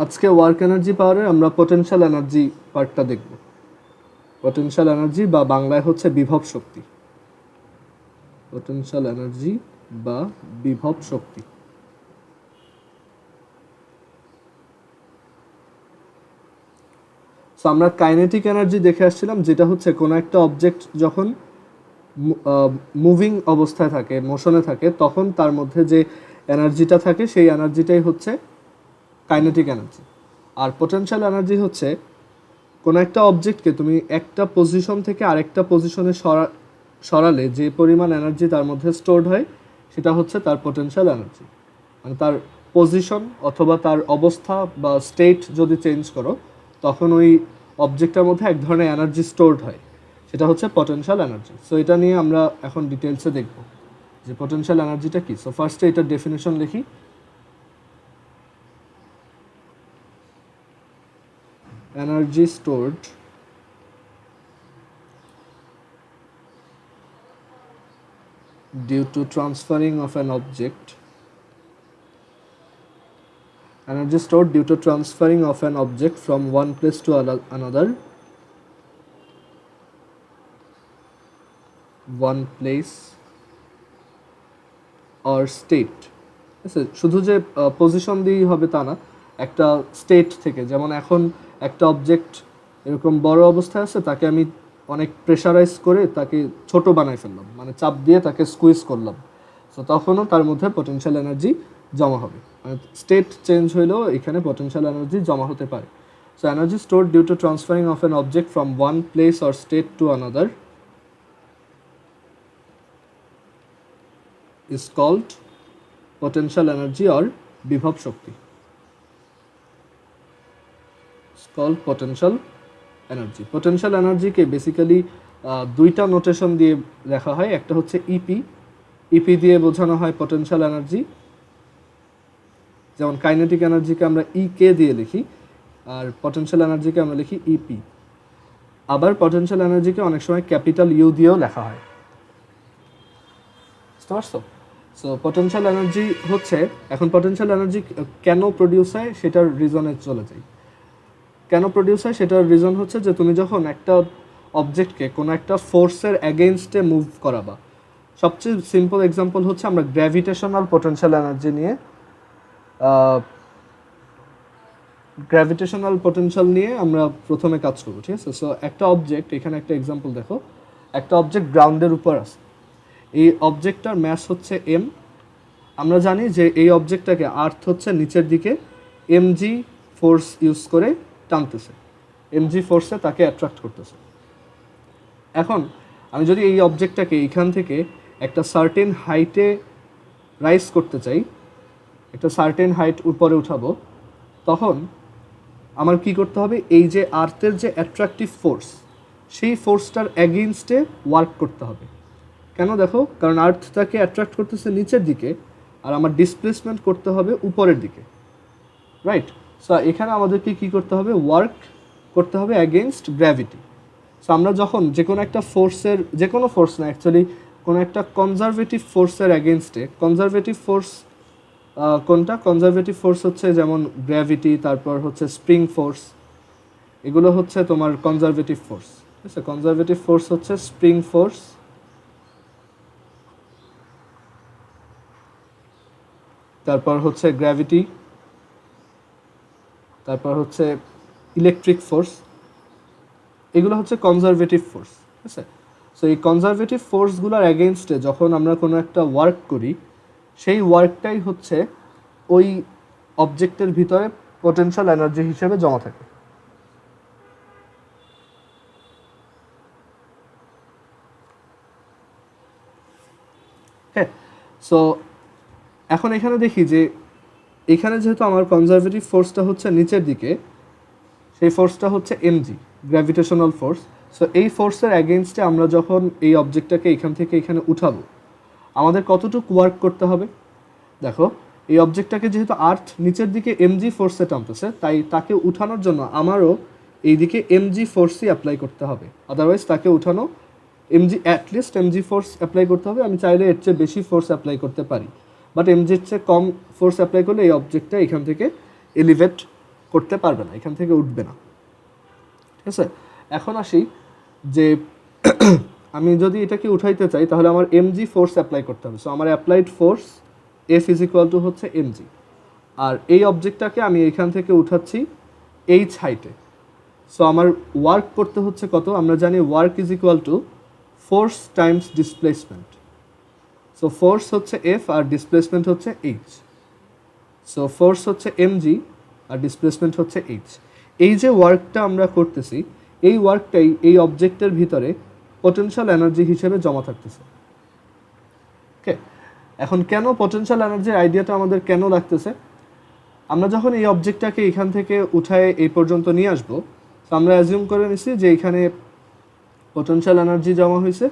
আজকে work energy পাওয়ারের আমরা পোটেনশিয়াল এনার্জি পার্টটা দেখব। পোটেনশিয়াল এনার্জি বা বাংলায় হচ্ছে বিভব শক্তি। পোটেনশিয়াল এনার্জি বা বিভব শক্তি। সো আমরা কাইনেটিক এনার্জি দেখে আসছিলাম, যেটা হচ্ছে কোনো একটা অবজেক্ট যখন মুভিং অবস্থায় থাকে, মোশনে থাকে, তখন তার মধ্যে যে এনার্জিটা থাকে সেই এনার্জিটাই হচ্ছে কাইনেটিক এনার্জি। আর পোটেনশিয়াল এনার্জি হচ্ছে কোনো একটা অবজেক্টকে তুমি একটা পজিশন থেকে আরেকটা পজিশনে সরালে যে পরিমাণ এনার্জি তার মধ্যে স্টোরড হয় সেটা হচ্ছে তার পোটেনশিয়াল এনার্জি। মানে তার পজিশন অথবা তার অবস্থা বা স্টেট যদি চেঞ্জ করো, তখন ওই অবজেক্টের মধ্যে এক ধরনের এনার্জি স্টোরড হয়, সেটা হচ্ছে পটেনশিয়াল এনার্জি। সো এটা নিয়ে আমরা এখন ডিটেলসে দেখব যে পটেনশিয়াল এনার্জিটা কী। সো ফার্স্টে এটার ডেফিনেশন লিখি। Energy stored due to transferring of an object, energy stored due to transferring of an object from one place to another, one place or state. শুধু যে পজিশন দিয়েই হবে তা না, একটা স্টেট থেকে, যেমন এখন একটা অবজেক্ট এরকম বড় অবস্থায় আছে, তাকে আমি অনেক প্রেশারাইজ করে তাকে ছোট বানাই ফেললাম, মানে চাপ দিয়ে তাকে স্কুইজ করলাম। সো তখনও তার মধ্যে পটেনশিয়াল এনার্জি জমা হবে। মানে স্টেট চেঞ্জ হইলেও এখানে পটেনশিয়াল এনার্জি জমা হতে পারে। So energy stored due to transferring of an object from one place or state to another is called potential energy or বিভব শক্তি। It's called potential energy. Potential energy কে basically দুইটা notation দিয়ে লেখা হয়। একটা হচ্ছে ইপি, ইপি দিয়ে বোঝানো হয় পটেনশিয়াল এনার্জি, যেমন কাইনেটিক এনার্জিকে আমরা ইকে দিয়ে লিখি, আর পটেনশিয়াল এনার্জিকে আমরা লিখি ইপি। আবার পটেনশিয়াল এনার্জিকে অনেক সময় ক্যাপিটাল ইউ দিয়েও লেখা হয়। বুঝতে পারছো? সো পটেনশিয়াল এনার্জি হচ্ছে, এখন পটেনশিয়াল এনার্জি কেন প্রডিউস হয় সেটার রিজনে চলে যাই। কেন প্রডিউস হয় সেটার রিজন হচ্ছে যে তুমি যখন একটা অবজেক্টকে কোনো একটা ফোর্সের অ্যাগেইনস্টে মুভ করাবা, সবচেয়ে সিম্পল এক্সাম্পল হচ্ছে আমরা গ্র্যাভিটেশনাল পোটেনশিয়াল এনার্জি নিয়ে গ্র্যাভিটেশনাল পোটেনশিয়াল নিয়ে আমরা প্রথমে কাজ করবো, ঠিক আছে? সো একটা অবজেক্ট, এখানে একটা এক্সাম্পল দেখো, একটা অবজেক্ট গ্রাউন্ডের উপর আছে, এই অবজেক্টটার ম্যাস হচ্ছে এম। আমরা জানি যে এই অবজেক্টটাকে আর্থ হচ্ছে নিচের দিকে এমজি ফোর্স ইউজ করে টানতেছে, এমজি ফোর্সে তাকে অ্যাট্রাক্ট করতেছে। এখন আমি যদি এই অবজেক্টটাকে এইখান থেকে একটা সার্টেন হাইটে রাইজ করতে চাই, একটা সার্টেন হাইট উপরে উঠাবো, তখন আমার কি করতে হবে, এই যে আর্থের যে অ্যাট্রাকটিভ ফোর্স, সেই ফোর্সটার অ্যাগেইনস্টে ওয়ার্ক করতে হবে। কেন দেখো, কারণ আর্থ তাকে অ্যাট্রাক্ট করতেছে নিচের দিকে, আর আমার ডিসপ্লেসমেন্ট করতে হবে উপরের দিকে, রাইট? সো এখানে আমাদেরকে কী করতে হবে, ওয়ার্ক করতে হবে অ্যাগেনস্ট গ্র্যাভিটি। সো আমরা যখন যে কোনো একটা ফোর্সের, যে কোনো ফোর্স না অ্যাকচুয়ালি, কোনো একটা কনজারভেটিভ ফোর্সের অ্যাগেনস্টে, কনজারভেটিভ ফোর্স কোনটা? কনজারভেটিভ ফোর্স হচ্ছে যেমন গ্র্যাভিটি, তারপর হচ্ছে স্প্রিং ফোর্স, এগুলো হচ্ছে তোমার কনজারভেটিভ ফোর্স, ঠিক আছে? কনজারভেটিভ ফোর্স হচ্ছে স্প্রিং ফোর্স, তারপর হচ্ছে গ্র্যাভিটি, তারপর হচ্ছে ইলেকট্রিক ফোর্স, এগুলো হচ্ছে কনজারভেটিভ ফোর্স, ঠিক আছে? সো এই কনজারভেটিভ ফোর্সগুলোর অ্যাগেনস্টে যখন আমরা কোনো একটা ওয়ার্ক করি, সেই ওয়ার্কটাই হচ্ছে ওই অবজেক্টের ভিতরে পোটেনশিয়াল এনার্জি হিসেবে জমা থাকে। হ্যাঁ, সো এখন এখানে দেখি যে এখানে যেহেতু আমার কনজারভেটিভ ফোর্সটা হচ্ছে নিচের দিকে, সেই ফোর্সটা হচ্ছে এমজি, গ্র্যাভিটেশনাল ফোর্স। সো এই ফোর্সের অ্যাগেনস্টে আমরা যখন এই অবজেক্টটাকে এখান থেকে এখানে উঠাবো, আমাদের কতটুকু ওয়ার্ক করতে হবে? দেখো, এই অবজেক্টটাকে যেহেতু আর্থ নিচের দিকে এমজি ফোর্সে টানতেছে, তাই তাকে উঠানোর জন্য আমারও এইদিকে এমজি ফোর্সই অ্যাপ্লাই করতে হবে, আদারওয়াইজ তাকে উঠানো MG, at least MG force apply করতে হবে। আমি চাইলে এর চেয়ে বেশি ফোর্স অ্যাপ্লাই করতে পারি, বাট এমজির চেয়ে কম ফোর্স অ্যাপ্লাই করলে এই অবজেক্টটা এখান থেকে এলিভেট করতে পারবে না, এখান থেকে উঠবে না। ঠিক আছে, এখন আসি যে আমি যদি এটাকে উঠাইতে চাই তাহলে আমার এমজি ফোর্স অ্যাপ্লাই করতে হবে। সো আমার applied force F is equal to হচ্ছে এমজি, আর এই অবজেক্টটাকে আমি এখান থেকে উঠাচ্ছি এইচ হাইটে। সো আমার ওয়ার্ক করতে হচ্ছে কত, আমরা জানি work is equal to force Times displacement. So force হচ্ছে এফ আর ডিসপ্লেসমেন্ট হচ্ছে এইচ। সো ফোর্স হচ্ছে এমজি আর ডিসপ্লেসমেন্ট হচ্ছে এইচ। এই যে ওয়ার্কটা আমরা করতেছি, এই ওয়ার্কটাই এই অবজেক্টের ভিতরে পোটেনশিয়াল এনার্জি হিসেবে জমা থাকতেছে। ওকে, এখন কেন পোটেনশিয়াল এনার্জির আইডিয়াটা আমাদের কেন লাগতেছে, আমরা যখন এই অবজেক্টটাকে এখান থেকে উঠায় এই পর্যন্ত নিয়ে আসবো, তো আমরা অ্যাজিউম করে নিছি যে এখানে পোটেনশিয়াল এনার্জি জমা হয়েছে,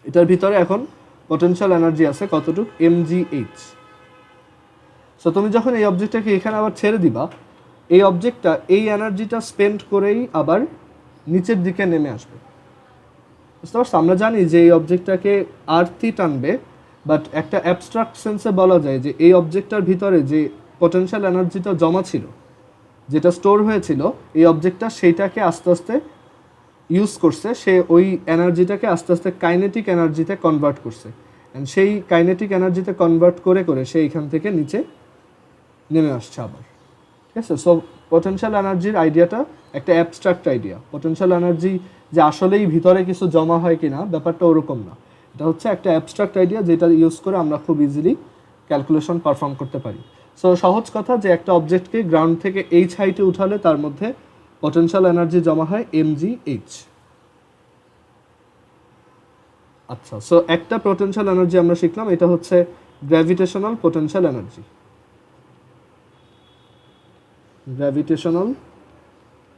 এটার ভিতরে এখন পোটেনশিয়াল এনার্জি আছে কতটুকু, mgh। সো তুমি যখন এই অবজেক্টটাকে এখানে আবার ছেড়ে দিবা, এই অবজেক্টটা এই এনার্জিটা স্পেন্ড করেই আবার নিচের দিকে নেমে আসবে। বুঝতে পারছো, আমরা জানি যে এই অবজেক্টটাকে আর্থই টানবে, বাট একটা অ্যাবস্ট্রাক্ট সেন্সে বলা যায় যে এই অবজেক্টটার ভিতরে যে পোটেনশিয়াল এনার্জিটা জমা ছিল, যেটা স্টোর হয়েছিল, এই অবজেক্টটা সেইটাকে আস্তে আস্তে ইউজ করছে, সে ওই এনার্জিটাকে আস্তে আস্তে কাইনেটিক এনার্জিতে কনভার্ট করছে, অ্যান্ড সেই কাইনেটিক এনার্জিতে কনভার্ট করে করে সে এখান থেকে নিচে নেমে আসছে আবার। ঠিক আছে, সো পোটেনশিয়াল এনার্জির আইডিয়াটা একটা অ্যাবস্ট্রাক্ট আইডিয়া। পোটেনশিয়াল এনার্জি যে আসলেই ভিতরে কিছু জমা হয় কিনা ব্যাপারটা ওরকম না, এটা হচ্ছে একটা অ্যাবস্ট্রাক্ট আইডিয়া যেটা ইউজ করে আমরা খুব ইজিলি ক্যালকুলেশন পারফর্ম করতে পারি। সো সহজ কথা যে একটা অবজেক্টকে গ্রাউন্ড থেকে এইচ হাইটে উঠালে তার মধ্যে পোটেনশিয়াল এনার্জি জমা হয় mgh। আচ্ছা, সো একটা পোটেনশিয়াল এনার্জি আমরা শিখলাম, এটা হচ্ছে gravitational potential energy. Gravitational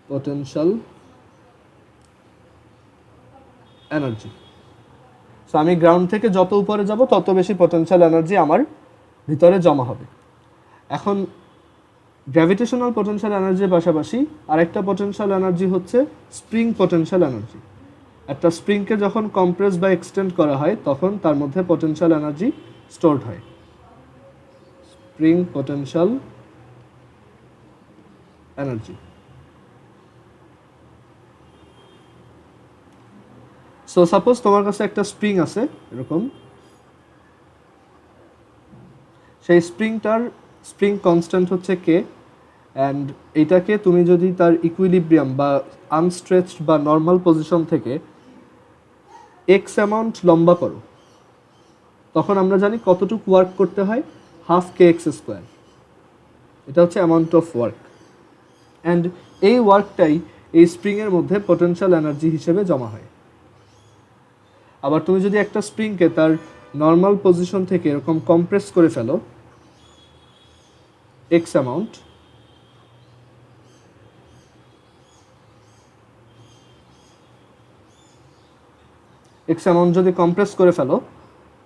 potential energy. So আমি গ্রাউন্ড থেকে যত উপরে যাব তত বেশি পোটেনশিয়াল এনার্জি আমার ভিতরে জমা হবে। এখন গ্র্যাভিটেশনাল পোটেনশিয়াল এনার্জির পাশাপাশি আরেকটা পোটেনশিয়াল এনার্জি হচ্ছে স্প্রিং পোটেনশিয়াল এনার্জি। একটা স্প্রিংকে যখন কম্প্রেস বা এক্সটেন্ড করা হয় তখন তার মধ্যে পোটেনশিয়াল এনার্জি স্টোরড হয়। Spring potential energy. So suppose তোমার কাছে একটা স্প্রিং আছে এরকম, সেই স্প্রিংটার স্প্রিং কনস্ট্যান্ট হচ্ছে কে, অ্যান্ড এটাকে তুমি যদি তার ইকুইলিব্রিয়াম বা আনস্ট্রেচড বা নর্মাল পজিশন থেকে এক্স অ্যামাউন্ট লম্বা করো, তখন আমরা জানি কতটুকু ওয়ার্ক করতে হয়, হাফ কে এক্স স্কোয়ার। এটা হচ্ছে অ্যামাউন্ট অফ ওয়ার্ক, অ্যান্ড এই ওয়ার্কটাই এই স্প্রিংয়ের মধ্যে পোটেনশিয়াল এনার্জি হিসেবে জমা হয়। আবার তুমি যদি একটা স্প্রিংকে তার নর্মাল পজিশন থেকে এরকম কম্প্রেস করে ফেলো এক্স অ্যামাউন্ট, এক্স অ্যামাউন্ট যদি কম্প্রেস করে ফেলো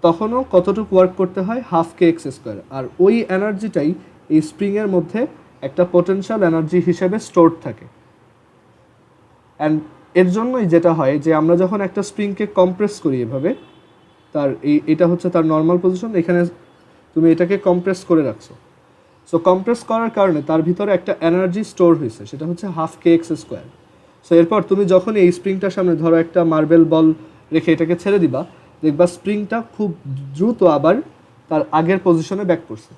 তখনও কতটুকু ওয়ার্ক করতে হয়, হাফ কে এক্স স্কোয়ার। আর ওই এনার্জিটাই এই স্প্রিংয়ের মধ্যে একটা পোটেনশিয়াল এনার্জি হিসেবে স্টোরড থাকে। অ্যান্ড এর জন্যই যেটা হয় যে আমরা যখন একটা স্প্রিংকে কম্প্রেস করি এভাবে, তার এটা হচ্ছে তার নর্মাল পজিশন, এখানে তুমি এটাকে কম্প্রেস করে রাখছো। সো কম্প্রেস করার কারণে তার ভিতরে একটা এনার্জি স্টোর হয়েছে, সেটা হচ্ছে half K X square. So এরপর তুমি যখন এই স্প্রিংটার সামনে ধরো একটা মার্বেল বল রেখে এটাকে ছেড়ে দিবা, দেখবা স্প্রিংটা খুব দ্রুত আবার তার আগের পজিশনে ব্যাক করছে।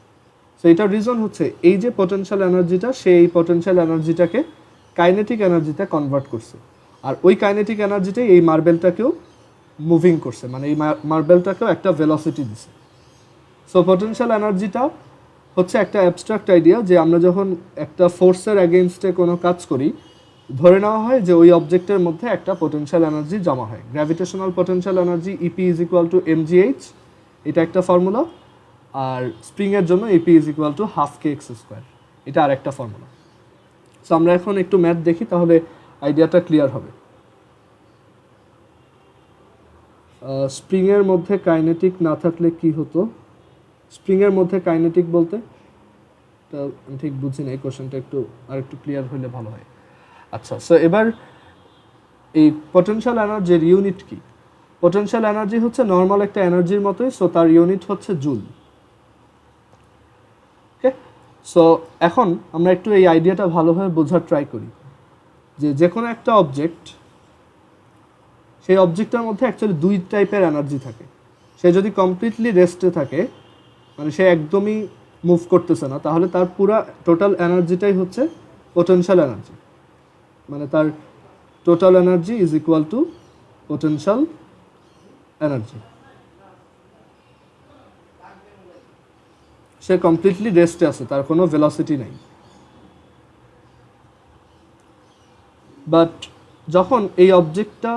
সো এটার রিজন হচ্ছে এই যে পোটেনশিয়াল এনার্জিটা, সেই পোটেনশিয়াল এনার্জিটাকে কাইনেটিক এনার্জিতে কনভার্ট করছে, আর ওই কাইনেটিক এনার্জিটাই এই মার্বেলটাকেও মুভিং করছে, মানে এই মার্বেলটাকেও একটা ভেলোসিটি দিছে। সো পোটেনশিয়াল এনার্জিটা হচ্ছে একটা অ্যাবস্ট্রাক্ট আইডিয়া যে আমরা যখন একটা ফোর্সের অ্যাগেনস্টে কোনো কাজ করি, ধরে নেওয়া হয় যে ওই অবজেক্টের মধ্যে একটা পোটেনশিয়াল এনার্জি জমা হয়। Gravitational potential energy EP is equal to mgh, এটা একটা ফর্মুলা, আর স্প্রিংয়ের জন্য EP is equal to half K X square, এটা আরেকটা ফর্মুলা। সো আমরা এখন একটু ম্যাথ দেখি, তাহলে আইডিয়াটা ক্লিয়ার হবে। স্প্রিংয়ের মধ্যে কাইনেটিক না থাকলে কি হতো, স্প্রিংয়ের মধ্যে কাইনেটিক বলতে আমি ঠিক বুঝি না, এই কোশ্চেনটা একটু ক্লিয়ার হলে ভালো হয়। আচ্ছা, সো এবার এই পোটেনশিয়াল এনার্জির ইউনিট কি? পোটেনশিয়াল এনার্জি হচ্ছে নর্মাল একটা এনার্জির মতোই, সো তার ইউনিট হচ্ছে জুল। সো এখন আমরা একটু এই আইডিয়াটা ভালোভাবে বোঝার ট্রাই করি যে কোনো একটা অবজেক্ট, সেই অবজেক্টের মধ্যে অ্যাকচুয়ালি দুই টাইপের এনার্জি থাকে। সে যদি কমপ্লিটলি রেস্টে থাকে, মানে সে একদমই মুভ করতেছে না, তাহলে তার পুরা টোটাল এনার্জিটাই হচ্ছে পোটেনশিয়াল এনার্জি। মানে তার total energy is equal two potential energy. Say completely রেস্টে আছে, তার কোনো ভেলোসিটি নেই। বাট যখন এই অবজেক্টটা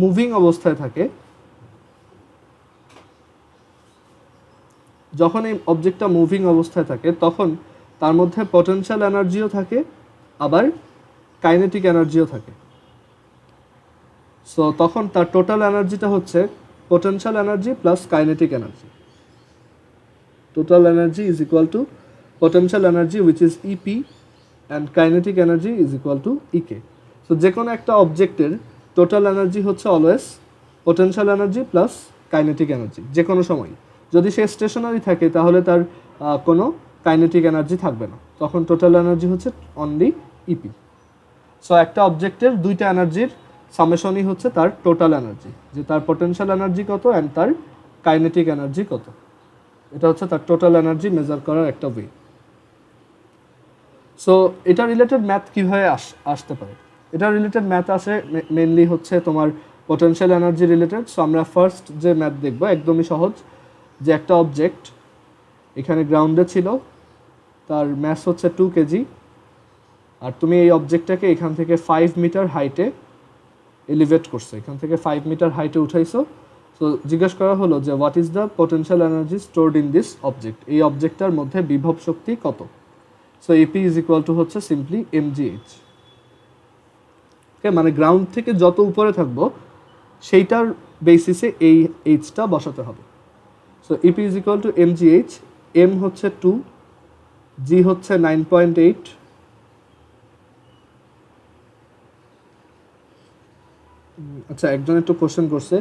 মুভিং অবস্থায় থাকে, তখন তার মধ্যে পটেনশিয়াল এনার্জিও থাকে, আবার কাইনেটিক এনার্জিও থাকে। সো তখন তার টোটাল এনার্জিটা হচ্ছে potential energy plus kinetic energy. Total energy is equal two potential energy which is EP and kinetic energy is equal to EK. So যে কোনো একটা অবজেক্টের টোটাল এনার্জি হচ্ছে always potential energy plus kinetic energy যে কোনো সময়। যদি সে stationery থাকে তাহলে তার কোনো কাইনেটিক এনার্জি থাকবে না, তখন টোটাল এনার্জি হচ্ছে অনলি ইপি। সো একটা অবজেক্টের দুইটা এনার্জির সামেশনই হচ্ছে তার টোটাল এনার্জি, যে তার পোটেনশিয়াল এনার্জি কত অ্যান্ড তার কাইনেটিক এনার্জি কত। এটা হচ্ছে তার টোটাল এনার্জি মেজার করার একটা ওয়ে। সো এটা রিলেটেড ম্যাথ কীভাবে আসতে পারে? এটা রিলেটেড ম্যাথ আসে মেনলি হচ্ছে তোমার পোটেনশিয়াল এনার্জি রিলেটেড। সো আমরা ফার্স্ট যে ম্যাথ দেখব একদমই সহজ, যে একটা অবজেক্ট এখানে গ্রাউন্ডে ছিল, তার ম্যাস হচ্ছে 2 কেজি, আর তুমি এই অবজেক্টটাকে এখান থেকে 5 মিটার হাইটে এলিভেট করছো, এখান থেকে 5 মিটার হাইটে উঠাইছো। সো জিজ্ঞেস করা হলো যে what is the potential energy stored in this object, এই অবজেক্টটার মধ্যে বিভব শক্তি কত। So PE is equal to হচ্ছে সিম্পলি এমজিএইচ। ওকে, মানে গ্রাউন্ড থেকে যত উপরে থাকবো সেইটার বেসিসে এই এইচটা বসাতে হবে। So EP is equal to MGH, M হচ্ছে 2, জি হচ্ছে 9.8, আচ্ছা একজন একটু কোশ্চেন করছে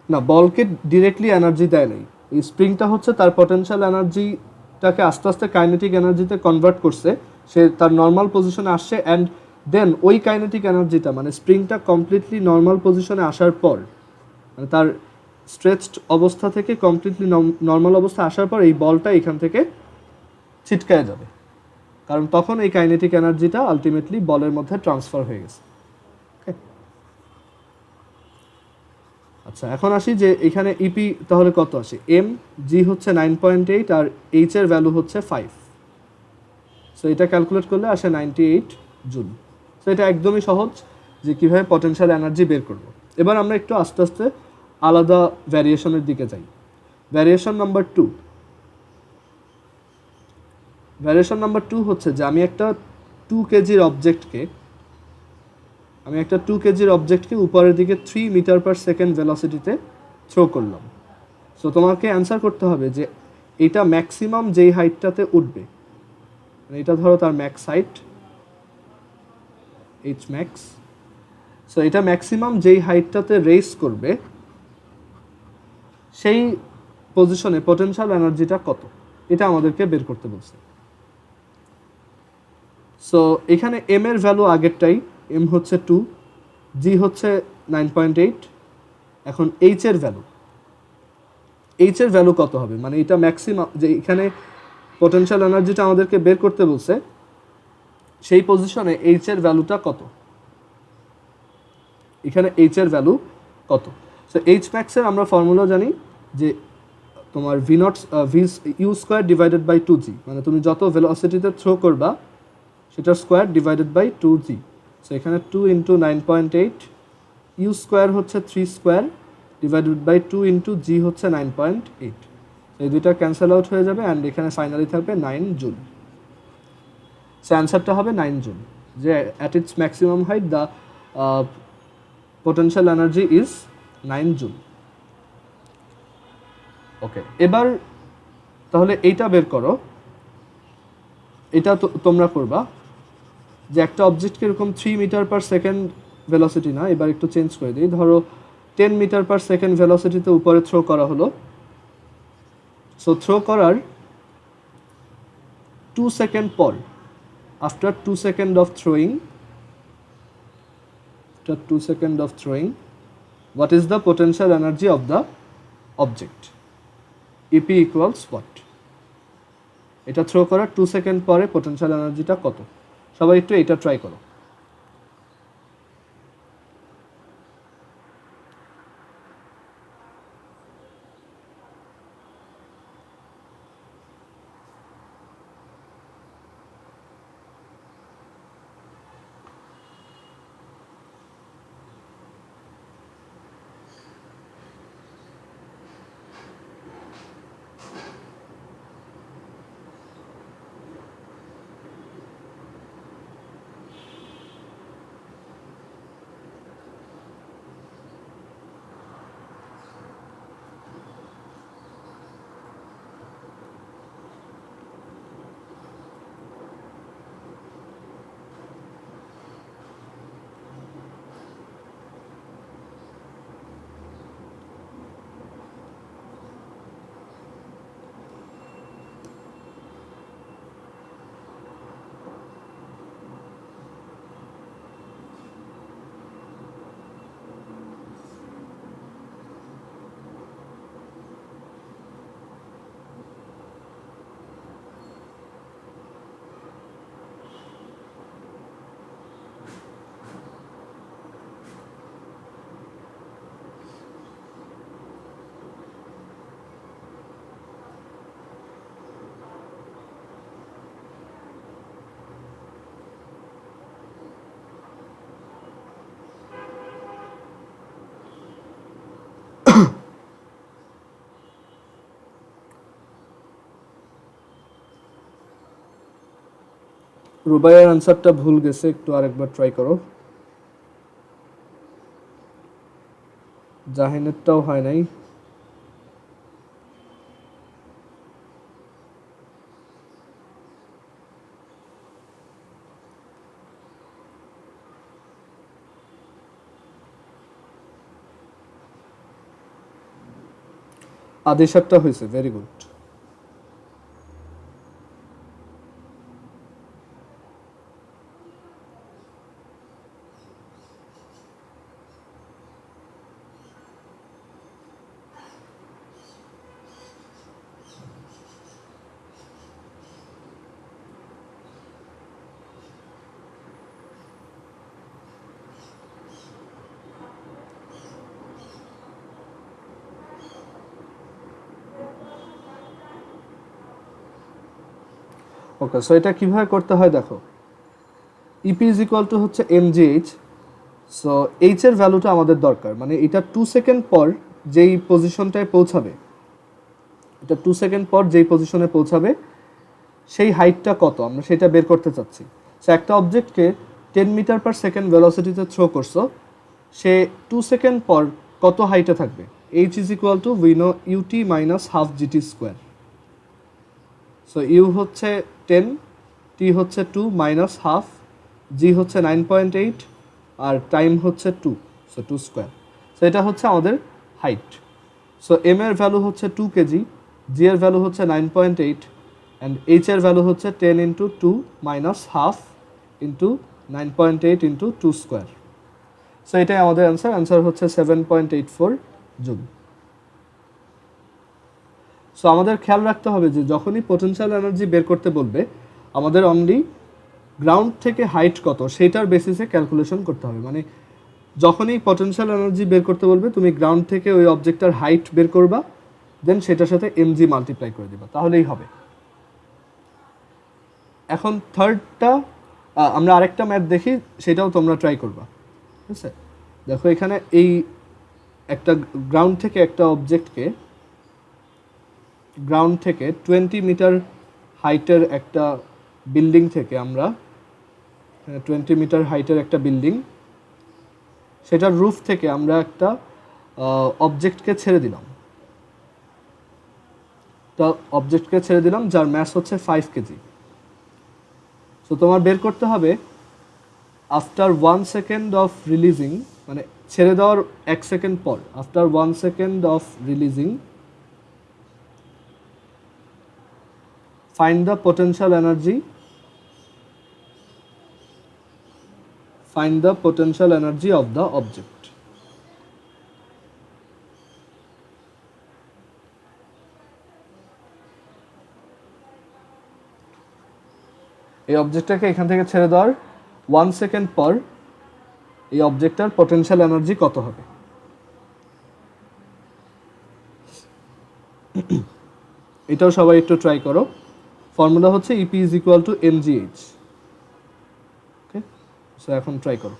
না, বলকে ডিরেক্টলি এনার্জি দেয় নাই, এই স্প্রিংটা হচ্ছে তার পটেনশিয়াল এনার্জিটাকে আস্তে আস্তে কাইনেটিক এনার্জিতে কনভার্ট করছে, সে তার নর্মাল পজিশনে আসছে অ্যান্ড দেন ওই কাইনেটিক এনার্জিটা মানে স্প্রিংটা কমপ্লিটলি নর্মাল পজিশনে আসার পর, মানে তার স্ট্রেচড অবস্থা থেকে কমপ্লিটলি নর্মাল অবস্থা আসার পর এই বলটা এখান থেকে ছিটকায় যাবে, কারণ তখন এই কাইনেটিক এনার্জিটা আলটিমেটলি বলের মধ্যে ট্রান্সফার হয়ে গেছে। আচ্ছা এখন আসি যে এখানে ইপি তাহলে কত আসে, এম জি হচ্ছে 9.8 আর এইচ এর ভ্যালু হচ্ছে 5। সো এটা ক্যালকুলেট করলে আসে 98 জুল। সো এটা একদমই সহজ যে কীভাবে পটেনশিয়াল এনার্জি বের করব। এবার আমরা একটু আস্তে আস্তে আলাদা ভ্যারিয়েশনের দিকে যাই। ভ্যারিয়েশন নাম্বার 2, ভ্যারিয়েশন নাম্বার 2 হচ্ছে যে আমি একটা 2 কেজির অবজেক্টকে উপরের দিকে 3 মিটার পার সেকেন্ড ভেলোসিটিতে থ্রো করলাম। সো তোমাকে অ্যান্সার করতে হবে যে এটা ম্যাক্সিমাম যেই হাইটটাতে উঠবে, মানে এটা ধরো তার max height H max. So এটা ম্যাক্সিমাম যেই হাইটটাতে রেস করবে সেই পজিশনে পোটেনশিয়াল এনার্জিটা কত, এটা আমাদেরকে বের করতে বলছে। সো এখানে এম এর ভ্যালু আগেরটাই, এম হচ্ছে 2, জি হচ্ছে 9.8। এখন এইচ এর ভ্যালু কত হবে, মানে এটা ম্যাক্সিমাম যে এখানে পোটেনশিয়াল এনার্জিটা আমাদেরকে বের করতে বলছে সেই পজিশনে এইচ এর ভ্যালুটা কত, এখানে এইচ এর ভ্যালু কত। সো এইচ ম্যাক্সের আমরা ফর্মুলা জানি যে তোমার V naught U square divided by 2g, মানে তুমি যত ভেলোসিটিতে থ্রো করবা সেটার square divided by 2g। So এখানে 2 ইন্টু 9.8, ইউ স্কোয়ার হচ্ছে 3 স্কোয়ার ডিভাইডেড বাই 2 ইন্টু জি হচ্ছে 9.8। এই দুইটা ক্যান্সেল আউট হয়ে যাবে অ্যান্ড এখানে ফাইনালি থাকবে 9 জুল। সো অ্যান্সারটা হবে 9 জুল, যে at its maximum height the potential energy is 9 joule. Okay, এবার তাহলে এইটা বের করো, এটা তোমরা করবা যে একটা অবজেক্টকে এরকম 3 মিটার পার সেকেন্ড ভেলোসিটি না, এবার একটু চেঞ্জ করে দিই। ধরো 10 মিটার পার সেকেন্ড ভেলোসিটিতে উপরে থ্রো করা হলো। সো থ্রো করার 2 সেকেন্ড পর, after 2 second of throwing, what is the potential energy of the object? EP equals what? এটা থ্রো করার 2 সেকেন্ড পরে পোটেনশিয়াল এনার্জিটা কত? সবাই একটু এটা ট্রাই করো। রুবাইয়ের আনসারটা ভুল গেছে, একটু আরেকবার ট্রাই করো। জাহিনেরটাও হয় নাই। আদেশারটা হয়েছে, ভেরি গুড। ওকে, সো এটা কিভাবে করতে হয় দেখো। ইপি ইজ ইকুয়াল টু হচ্ছে এমজিএইচ। সো এইচ এর ভ্যালুটা আমাদের দরকার, মানে এটা 2 সেকেন্ড পর যেই পজিশনটায় পৌঁছাবে, এটা 2 সেকেন্ড পর যেই পজিশনে পৌঁছাবে সেই হাইটটা কত আমরা সেটা বের করতে চাচ্ছি। সো একটা অবজেক্টকে 10 মিটার পার সেকেন্ড ভেলোসিটিতে থ্রো করছো, সে 2 সেকেন্ড পর কত হাইটে থাকবে? H is equal to we know UT minus half GT square. So you হচ্ছে 10, টি হচ্ছে 2 মাইনাস হাফ, জি হচ্ছে 9.8, আর টাইম হচ্ছে 2, সো 2 স্কোয়ার। সো এটা হচ্ছে আমাদের হাইট। সো এম এর ভ্যালু হচ্ছে 2 কেজি, জি এর ভ্যালু হচ্ছে 9.8, অ্যান্ড এইচ এর ভ্যালু হচ্ছে 10 into 2 minus half into 9.8 into 2 square. So এটাই আমাদের অ্যান্সার হচ্ছে 7.84 জুল। সো আমাদের খেয়াল রাখতে হবে যে যখনই পোটেনশিয়াল এনার্জি বের করতে বলবে, আমাদের অনলি গ্রাউন্ড থেকে হাইট কত সেটার বেসিসে ক্যালকুলেশন করতে হবে। মানে যখনই পটেনশিয়াল এনার্জি বের করতে বলবে, তুমি গ্রাউন্ড থেকে ওই অবজেক্টটার হাইট বের করবা, দেন সেটার সাথে এমজি মাল্টিপ্লাই করে দিবা, তাহলেই হবে। এখন থার্ডটা আমরা আরেকটা ম্যাথ দেখি, সেটাও তোমরা ট্রাই করবা, ঠিক আছে? দেখো এখানে এই একটা গ্রাউন্ড থেকে একটা অবজেক্টকে, গ্রাউন্ড থেকে 20 মিটার হাইটের একটা বিল্ডিং থেকে আমরা 20 মিটার হাইটের একটা বিল্ডিং, সেটার রুফ থেকে আমরা একটা অবজেক্টকে ছেড়ে দিলাম। তা অবজেক্টকে ছেড়ে দিলাম যার ম্যাস হচ্ছে 5 কেজি। সো তোমার বের করতে হবে আফটার 1 সেকেন্ড অফ রিলিজিং, মানে ছেড়ে দেওয়ার 1 সেকেন্ড পর, after 1 second of releasing find the potential energy, find the potential energy of the object. এই অবজেক্টটাকে এখান থেকে ছেড়ে দেওয়ার 1 সেকেন্ড পর এই অবজেক্টটার পটেনশিয়াল এনার্জি কত হবে? এটাও সবাই একটু ট্রাই করো। ফর্মুলা হচ্ছে EP is equal to MGH. Okay, so এখন ট্রাই করো।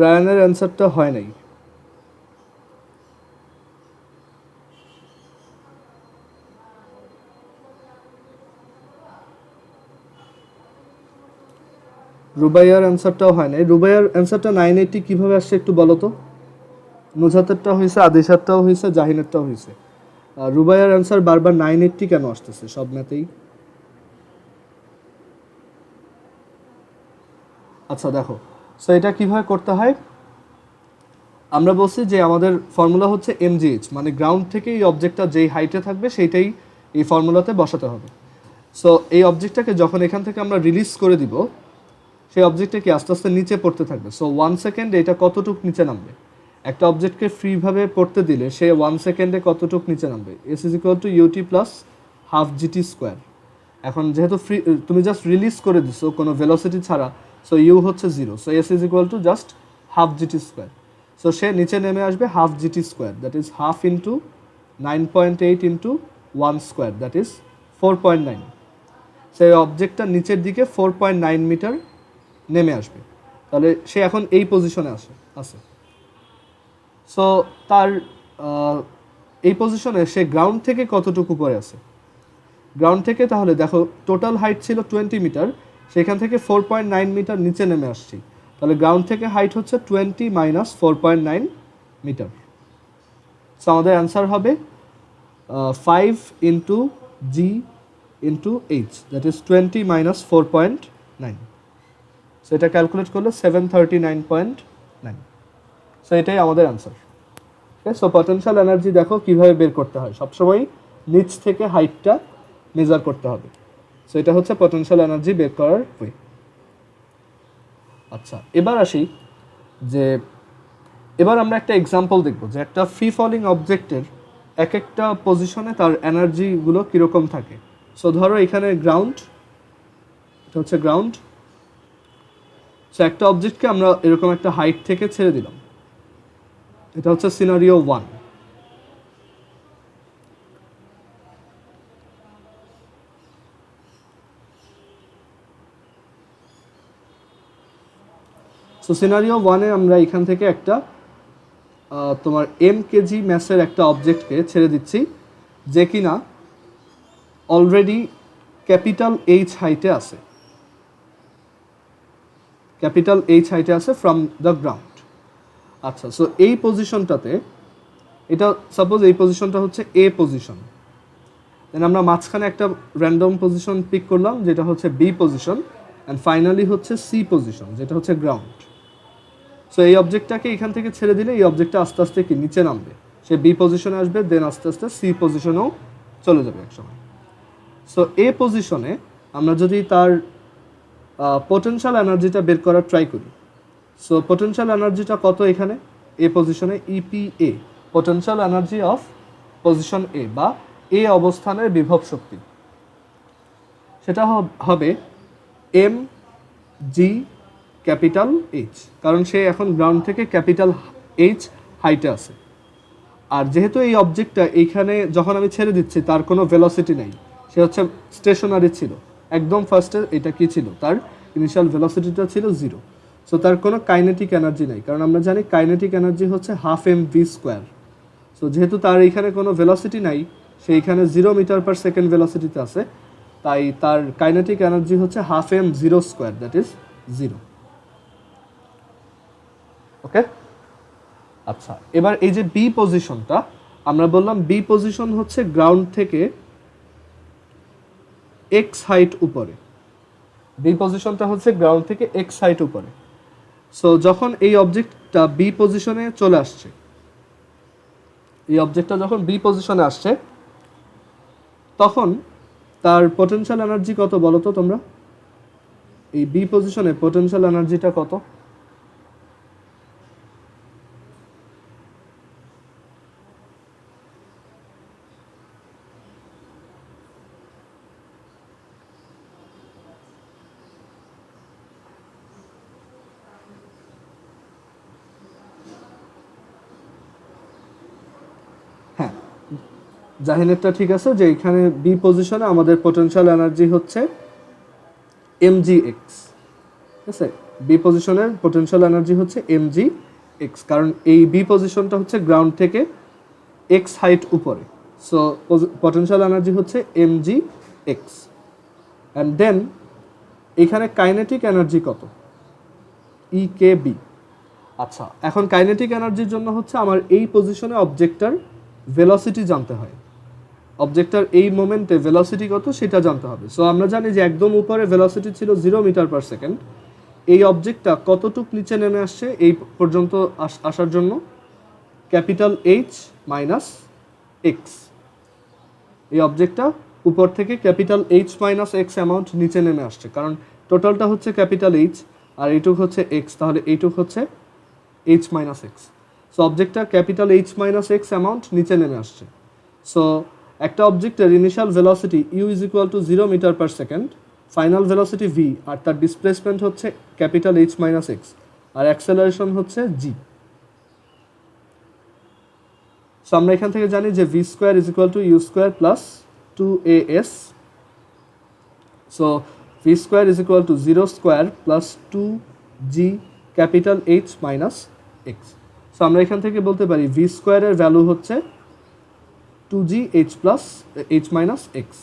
রায়ানের অ্যান্সারটা হয় নাই। রুবাইয়ার অ্যান্সারটাও হয় নাই। রুবাইয়ার অ্যান্সারটা 980 কীভাবে আসছে একটু বলো তো। নুজাতেরটা হয়েছে, আদিশারটাও হয়েছে, জাহিনেরটাও হয়েছে। রুবাইয়ার অ্যান্সার বারবার 980 কেন আসতেছে সব ম্যাথেই? আচ্ছা দেখো, সো এটা কিভাবে করতে হয়, আমরা বলছি যে আমাদের ফর্মুলা হচ্ছে এমজিএইচ, মানে গ্রাউন্ড থেকে এই অবজেক্টটা যেই হাইটে থাকবে সেইটাই এই ফর্মুলাতে বসাতে হবে। সো এই অবজেক্টটাকে যখন এখান থেকে আমরা রিলিজ করে দিব, সেই অবজেক্টটা কি আস্তে আস্তে নিচে পড়তে থাকবে। সো 1 সেকেন্ডে এটা কতটুক নিচে নামবে? একটা অবজেক্টকে ফ্রিভাবে পড়তে দিলে সে 1 সেকেন্ডে কতটুক নিচে নামবে? S is equal to UT plus half GT square. এখন যেহেতু ফ্রি, তুমি জাস্ট রিলিজ করে দিছো কোনো ভেলোসিটি ছাড়া, সো ইউ হচ্ছে 0, so s is equal to just half GT square. সো সে নিচে নেমে আসবে half GT square, that is half into 9.8 into 1 square, that is 4.9। সেই অবজেক্টটা নিচের দিকে 4.9 মিটার নেমে আসবে। তাহলে সে এখন এই পজিশনে আছে। সো তার এই পজিশনে সে গ্রাউন্ড থেকে কতটুকু উপরে আছে? গ্রাউন্ড থেকে তাহলে দেখো টোটাল হাইট ছিল 20 মিটার, সেখান থেকে 4.9 মিটার নিচে নেমে আসছি। তাহলে গ্রাউন্ড থেকে হাইট হচ্ছে 20 মাইনাস 4.9 মিটার। সো আমাদের অ্যান্সার হবে 5 into G into H, that is 20 minus 4.9। So এটা ক্যালকুলেট করলে 739.9। সো এটাই আমাদের অ্যান্সার। ওকে, সো পটেনশিয়াল এনার্জি দেখো কীভাবে বের করতে হয়, সবসময় নিচ থেকে হাইটটা মেজার করতে হবে। সো এটা হচ্ছে পটেনশিয়াল এনার্জি বের করার ওয়ে। আচ্ছা, এবার আসি যে এবার আমরা একটা এক্সাম্পল দেখব যে একটা ফ্রি ফলিং অবজেক্টের এক একটা পজিশনে তার এনার্জিগুলো কীরকম থাকে। সো ধরো এখানে গ্রাউন্ড, এটা হচ্ছে গ্রাউন্ড। সো একটা অবজেক্টকে আমরা এরকম একটা হাইট থেকে ছেড়ে দিলাম, এটা হচ্ছে সিনারিও 1। সো সিনারিও 1-এ আমরা এখান থেকে একটা তোমার কেজি ম্যাসের একটা অবজেক্টকে ছেড়ে দিচ্ছি, যে কিনা অলরেডি ক্যাপিটাল এইচ হাইটে আছে, ক্যাপিটাল এইচ হাইটে আছে ফ্রম দ্য গ্রাউন্ড। আচ্ছা, সো এই পজিশনটাতে, এটা সাপোজ এই পজিশনটা হচ্ছে এ পজিশন, দেন আমরা মাঝখানে একটা র্যান্ডম পজিশন পিক করলাম যেটা হচ্ছে বি পজিশন, অ্যান্ড ফাইনালি হচ্ছে সি পজিশন যেটা হচ্ছে গ্রাউন্ড। সো এই অবজেক্টটাকে এখান থেকে ছেড়ে দিলে এই অবজেক্টটা আস্তে আস্তে কি নিচে নামবে, সে বি পজিশনে আসবে, দেন আস্তে আস্তে সি পজিশনেও চলে যাবে একসময়। সো এ পজিশনে আমরা যদি তার পোটেনশিয়াল এনার্জিটা বের করার ট্রাই করি, সো পোটেনশিয়াল এনার্জিটা কত এখানে এ পজিশনে, EPA, potential energy of position A বা এ অবস্থানের বিভব শক্তি, সেটা হবে এম জি ক্যাপিটাল এইচ, কারণ সে এখন গ্রাউন্ড থেকে ক্যাপিটাল এইচ হাইটে আছে। আর যেহেতু এই অবজেক্টটা এইখানে যখন আমি ছেড়ে দিচ্ছি তার কোনো ভেলোসিটি নেই, সে হচ্ছে স্টেশনারি ছিল, একদম ফার্স্টে এটা কি ছিল, তার ইনিশিয়াল ভেলোসিটিটা ছিল 0। সো তার কোনো কাইনেটিক এনার্জি নেই, কারণ আমরা জানি কাইনেটিক এনার্জি হচ্ছে half M V square. So যেহেতু তার এইখানে কোনো ভেলোসিটি নাই, সে এইখানে 0 মিটার পার সেকেন্ড ভেলোসিটিতে আছে, তাই তার কাইনেটিক এনার্জি হচ্ছে half M 0 square, that is 0। Okay, আচ্ছা এবার এই যে বি পজিশনটা আমরা বললাম, বি পজিশন হচ্ছে গ্রাউন্ড থেকে এক্স হাইট উপরে, বি পজিশনটা হচ্ছে গ্রাউন্ড থেকে এক্স হাইট উপরে। সো যখন এই অবজেক্টটা বি পজিশনে চলে আসছে, এই অবজেক্টটা যখন বি পজিশনে আসছে তখন তার পোটেনশিয়াল এনার্জি কত বলো তো তোমরা, এই বি পজিশনে পোটেনশিয়াল এনার্জিটা কত? হ্যাঁ, জাহিনেরটা ঠিক আছে যে এখানে বি পজিশনে আমাদের পোটেনশিয়াল এনার্জি হচ্ছে এমজি এক্স, ঠিক আছে, বি পজিশনের পোটেনশিয়াল এনার্জি হচ্ছে এমজি এক্স, কারণ এই বি পজিশনটা হচ্ছে গ্রাউন্ড থেকে এক্স হাইট উপরে। সো পোটেনশিয়াল এনার্জি হচ্ছে এমজি এক্স, অ্যান্ড দেন এখানে কাইনেটিক এনার্জি কত, ই কে বি। আচ্ছা এখন কাইনেটিক এনার্জির জন্য হচ্ছে আমার এই পজিশনে অবজেক্টটার ভেলোসিটি জানতে হয়, অবজেক্টটার এই মোমেন্টে ভেলোসিটি কত সেটা জানতে হবে। সো আমরা জানি যে একদম উপরে ভেলোসিটি ছিল 0 মিটার পার সেকেন্ড, এই অবজেক্টটা কতটুক নিচে নেমে আসছে এই পর্যন্ত আসার জন্য, ক্যাপিটাল এইচ মাইনাস এক্স, এই অবজেক্টটা উপর থেকে capital H minus x amount নিচে নেমে আসছে, কারণ টোটালটা হচ্ছে ক্যাপিটাল এইচ আর এইটুক হচ্ছে এক্স, তাহলে এইটুক হচ্ছে এইচ মাইনাস এক্স। সো অবজেক্টটা capital H minus x amount নিচে নেমে আসছে। সো একটা অবজেক্টের initial velocity u is equal to 0 metre per second, final velocity v, আর তার ডিসপ্লেসমেন্ট হচ্ছে ক্যাপিটাল এইচ মাইনাস এক্স, আর অ্যাক্সেলারেশন হচ্ছে জি। সো আমরা এখান থেকে জানি যে V square is equal to you square plus 2as, so v square is equal to 0 square plus 2g capital H minus x. So আমরা এখান থেকে বলতে পারি ভি স্কোয়ারের ভ্যালু হচ্ছে 2g h plus h minus x.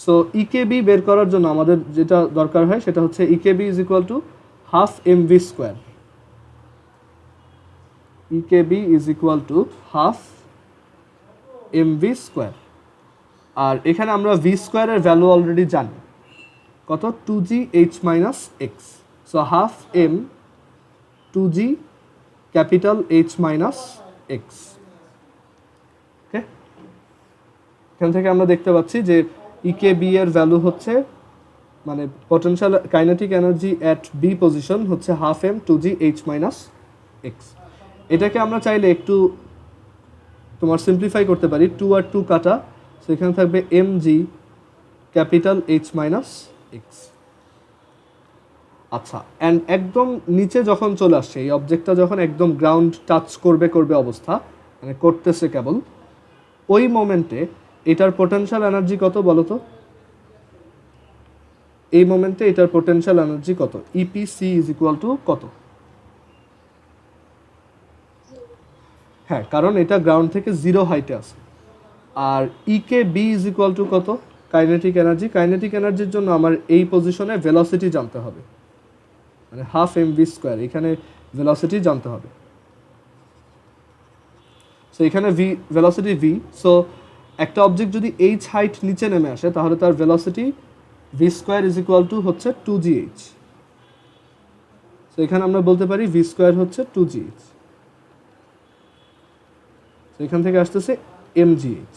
So EKB বের করার জন্য আমাদের যেটা দরকার হয় সেটা হচ্ছে EKB is equal to half M V square, EKB is equal to half M V square, আর এখানে আমরা ভি স্কোয়ারের ভ্যালু অলরেডি জানি কত, 2g h minus x. So half m 2g capital H minus x. Okay, এখান থেকে আমরা দেখতে পাচ্ছি যে ইকেবি এর ভ্যালু হচ্ছে, মানে potential kinetic energy at B position হচ্ছে half m 2g h minus x. এটাকে আমরা চাইলে একটু তোমার সিম্পলিফাই করতে পারি, 2 আর 2 কাটা, সেখানে থাকবে mg capital H minus x. আচ্ছা, অ্যান্ড একদম নিচে যখন চলে আসছে এই অবজেক্টটা, যখন একদম গ্রাউন্ড টাচ করবে অবস্থা, মানে করতেছে কেবল, ওই মোমেন্টে এটার পোটেনশিয়াল এনার্জি কত বলো তো, এই মোমেন্টে এটার পোটেনশিয়াল এনার্জি কত, ইপিসি ইজ ইকুয়াল টু কত? হ্যাঁ, কারণ এটা গ্রাউন্ড থেকে 0 হাইটে আছে। আর ইকে বি ইজ ইকুয়াল টু কত, কাইনেটিক এনার্জি। কাইনেটিক এনার্জির জন্য আমার এই পজিশনে ভেলোসিটি জানতে হবে, মানে হাফ এম ভি স্কোয়ার, এখানে ভেলোসিটি জানতে হবে। সো এখানে ভি ভেলোসিটি ভি, সো একটা অবজেক্ট যদি এইচ হাইট নিচে নেমে আসে তাহলে তার velocity V square is equal to হচ্ছে 2gh। তো এখানে আমরা বলতে পারি ভি স্কোয়ার হচ্ছে 2gh। তো এখান থেকে আসতেছে mgh।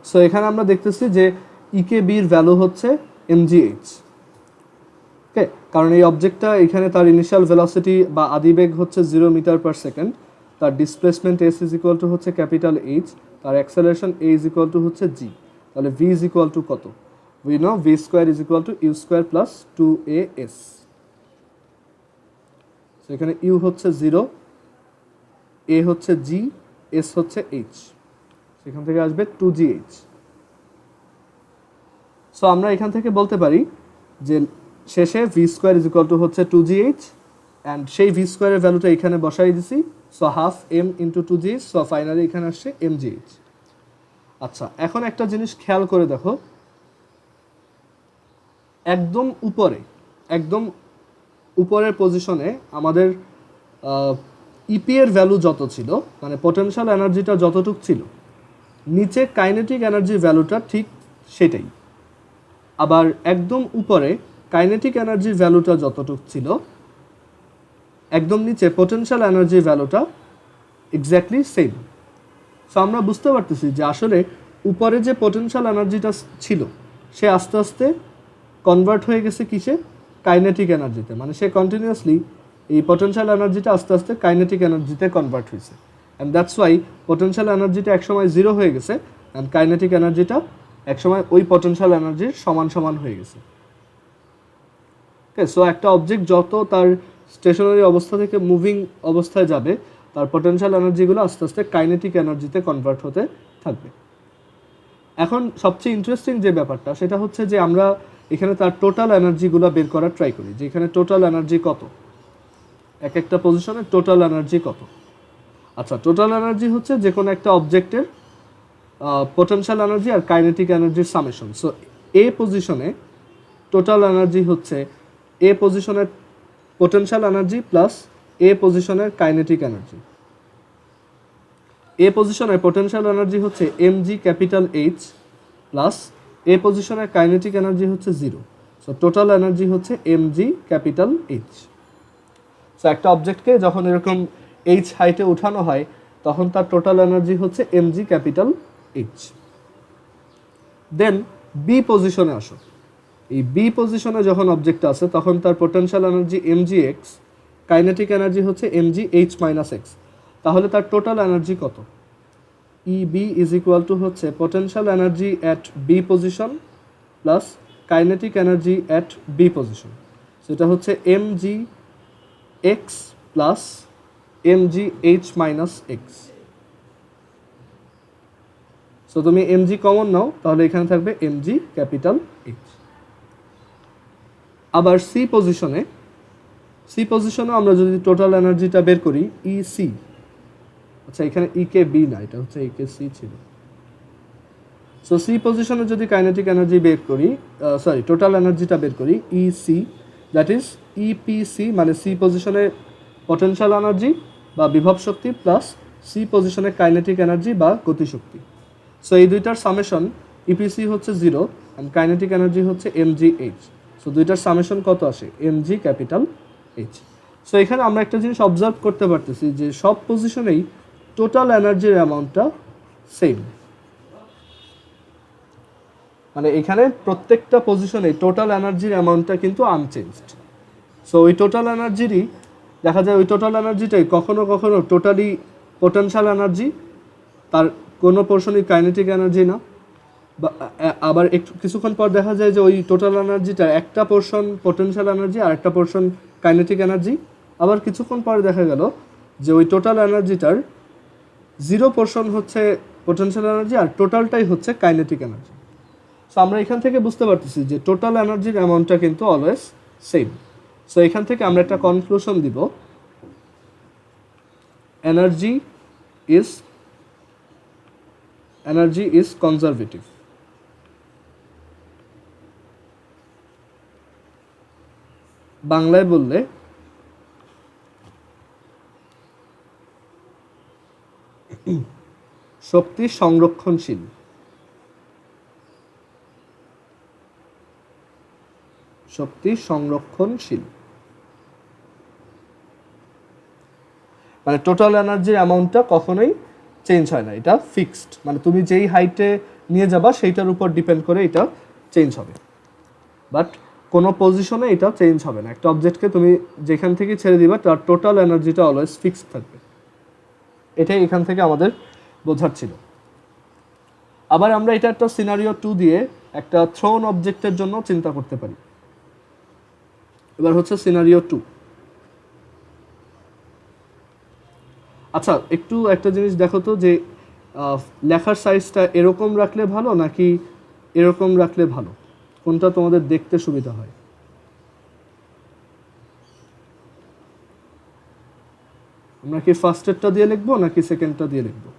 সো এখানে আমরা দেখতেছি যে ইকে বির ভ্যালু হচ্ছে mgh। ওকে, কারণ এই অবজেক্টটা এখানে তার ইনিশিয়াল ভেলোসিটি বা আদিবেগ হচ্ছে 0 মিটার পার সেকেন্ড, তার displacement S is equal to হচ্ছে ক্যাপিটাল এইচ, তার acceleration A is equal to হচ্ছে জি। তাহলে ভি ইজ ইকুয়াল টু কত? We know V square is equal to you square plus 2as। এখানে you হচ্ছে 0, এ হচ্ছে জি, S হচ্ছে এইচ, সেখান থেকে আসবে 2gh। সো আমরা এখান থেকে বলতে পারি যে শেষে V square is equal to হচ্ছে 2gh, অ্যান্ড সেই ভি স্কোয়ারের ভ্যালুটা এখানে বসাই দিছি। So half M into 2gh, so finally এখানে আসছে mgh। আচ্ছা, এখন একটা জিনিস খেয়াল করে দেখো, একদম উপরের পজিশনে আমাদের ইপি এর ভ্যালু যত ছিল, মানে পোটেনশিয়াল এনার্জিটা যতটুক ছিল, নিচে কাইনেটিক এনার্জির ভ্যালুটা ঠিক সেটাই। আবার একদম উপরে কাইনেটিক এনার্জির ভ্যালুটা যতটুক ছিল, একদম নিচে পোটেনশিয়াল এনার্জির ভ্যালুটা এক্স্যাক্টলি সেম। সো আমরা বুঝতে পারতেছি যে আসলে উপরে যে পোটেনশিয়াল এনার্জিটা ছিল সে আস্তে আস্তে কনভার্ট হয়ে গেছে কিসে? কাইনেটিক এনার্জিতে। মানে সে কন্টিনিউয়াসলি এই পোটেনশিয়াল এনার্জিটা আস্তে আস্তে কাইনেটিক এনার্জিতে কনভার্ট হয়েছে, অ্যান্ড দ্যাটস ওয়াই পোটেনশিয়াল এনার্জিটা একসময় 0 হয়ে গেছে অ্যান্ড কাইনেটিক এনার্জিটা একসময় ওই পোটেনশিয়াল এনার্জির সমান সমান হয়ে গেছে। ওকে, সো একটা অবজেক্ট যত তার স্টেশনারি অবস্থা থেকে মুভিং অবস্থায় যাবে, তার পোটেনশিয়াল এনার্জিগুলো আস্তে আস্তে কাইনেটিক এনার্জিতে কনভার্ট হতে থাকবে। এখন সবচেয়ে ইন্টারেস্টিং যে ব্যাপারটা সেটা হচ্ছে যে আমরা এখানে তার টোটাল এনার্জিগুলো বের করার ট্রাই করি, যে এখানে টোটাল এনার্জি কত, এক একটা পজিশনে টোটাল এনার্জি কত। আচ্ছা, টোটাল এনার্জি হচ্ছে যে কোনো একটা অবজেক্টের পোটেনশিয়াল এনার্জি আর কাইনেটিক এনার্জির সামেশন। সো এ পজিশনে টোটাল এনার্জি হচ্ছে এ পজিশনের পোটেনশিয়াল এনার্জি প্লাস এ পজিশনের কাইনেটিক এনার্জি। এ পজিশনের পোটেনশিয়াল এনার্জি হচ্ছে mg capital H plus A পজিশনের কাইনেটিক এনার্জি হচ্ছে 0। সো টোটাল এনার্জি হচ্ছে mg ক্যাপিটাল এইচ। সো একটা অবজেক্টকে যখন এরকম এইচ হাইটে উঠানো হয় তখন তার টোটাল এনার্জি হচ্ছে mg ক্যাপিটাল এইচ। দেন বি পজিশনে আসো। এই বি পজিশনে যখন অবজেক্ট আছে তখন তার potential energy mgx, kinetic energy হচ্ছে mgh মাইনাস এক্স। তাহলে তার টোটাল এনার্জি কত? EB ইজ ইকুয়াল টু হচ্ছে potential energy at B position plus kinetic energy at B position. সেটা হচ্ছে mgx প্লাস mgh মাইনাস এক্স। সো তুমি mg কমন নাও, তাহলে এখানে থাকবে mg ক্যাপিটাল এইচ। আবার সি পজিশনে আমরা যদি টোটাল এনার্জিটা বের করি EC, আচ্ছা এখানে ইকে বি না, এটা হচ্ছে ইকে সি ছিল। সো সি পজিশনে যদি কাইনেটিক এনার্জি বের করি, টোটাল এনার্জিটা বের করি ইসি, দ্যাট ইজ ইপিসি, মানে সি পজিশনে পটেনশিয়াল এনার্জি বা বিভব শক্তি প্লাস সি পজিশনে কাইনেটিক এনার্জি বা গতিশক্তি। সো এই দুইটার সামেশন, ইপিসি হচ্ছে 0 অ্যান্ড কাইনেটিক এনার্জি হচ্ছে mgh। সো দুইটার সামেশন কত আসে? mg capital H. সো এখানে আমরা একটা জিনিস অবজার্ভ করতে পারতেছি যে সব পজিশনেই টোটাল এনার্জির অ্যামাউন্টটা সেম। মানে এখানে প্রত্যেকটা পজিশনে টোটাল এনার্জির অ্যামাউন্টটা কিন্তু আনচেঞ্জড। সো ওই টোটাল এনার্জিরই দেখা যায় ওই টোটাল এনার্জিটাই কখনো কখনো টোটালি পোটেনশিয়াল এনার্জি, তার কোনো পোর্শনই কাইনেটিক এনার্জি না, বা আবার একটু কিছুক্ষণ পর দেখা যায় যে ওই টোটাল এনার্জিটার একটা পোর্শন পোটেনশিয়াল এনার্জি আর একটা পোর্শন কাইনেটিক এনার্জি। আবার কিছুক্ষণ পরে দেখা গেল যে ওই টোটাল এনার্জিটার 0 পোর্শন হচ্ছে পোটেনশিয়াল এনার্জি আর টোটালটাই হচ্ছে কাইনেটিক এনার্জি। সো আমরা এখান থেকে বুঝতে পারতেছি যে টোটাল এনার্জির অ্যামাউন্টটা কিন্তু অলওয়েজ সেম। সো এখান থেকে আমরা একটা কনক্লুশন দিব, এনার্জি ইজ কনজারভেটিভ। বাংলায় বললে শক্তি সংরক্ষণশীল। শক্তি সংরক্ষণশীল মানে টোটাল এনার্জির অ্যামাউন্টটা কখনোই চেঞ্জ হয় না, এটা ফিক্সড, মানে তুমি যেই হাইটে নিয়ে যাবা সেইটার উপর ডিপেন্ড করে এটা চেঞ্জ হবে, বাট কোনো পজিশনে এটা চেঞ্জ হবে না। একটা অবজেক্টকে তুমি যেখান থেকে ছেড়ে দিবা তার টোটাল এনার্জিটা অলওয়েজ ফিক্সড থাকবে, এটাই এখান থেকে আমাদের বোঝার ছিল। আবার আমরা এটা একটা সিনারিও 2 দিয়ে একটা থ্রোন অবজেক্টের জন্য চিন্তা করতে পারি। এবার হচ্ছে সিনারিও 2। আচ্ছা, একটু একটা জিনিস দেখো তো, যে লেখার সাইজটা এরকম রাখলে ভালো নাকি এরকম রাখলে ভালো, কোনটা তোমাদের দেখতে সুবিধা হয়? আমরা কি ফার্স্টেরটা দিয়ে লিখবো নাকি সেকেন্ডটা দিয়ে লিখবো?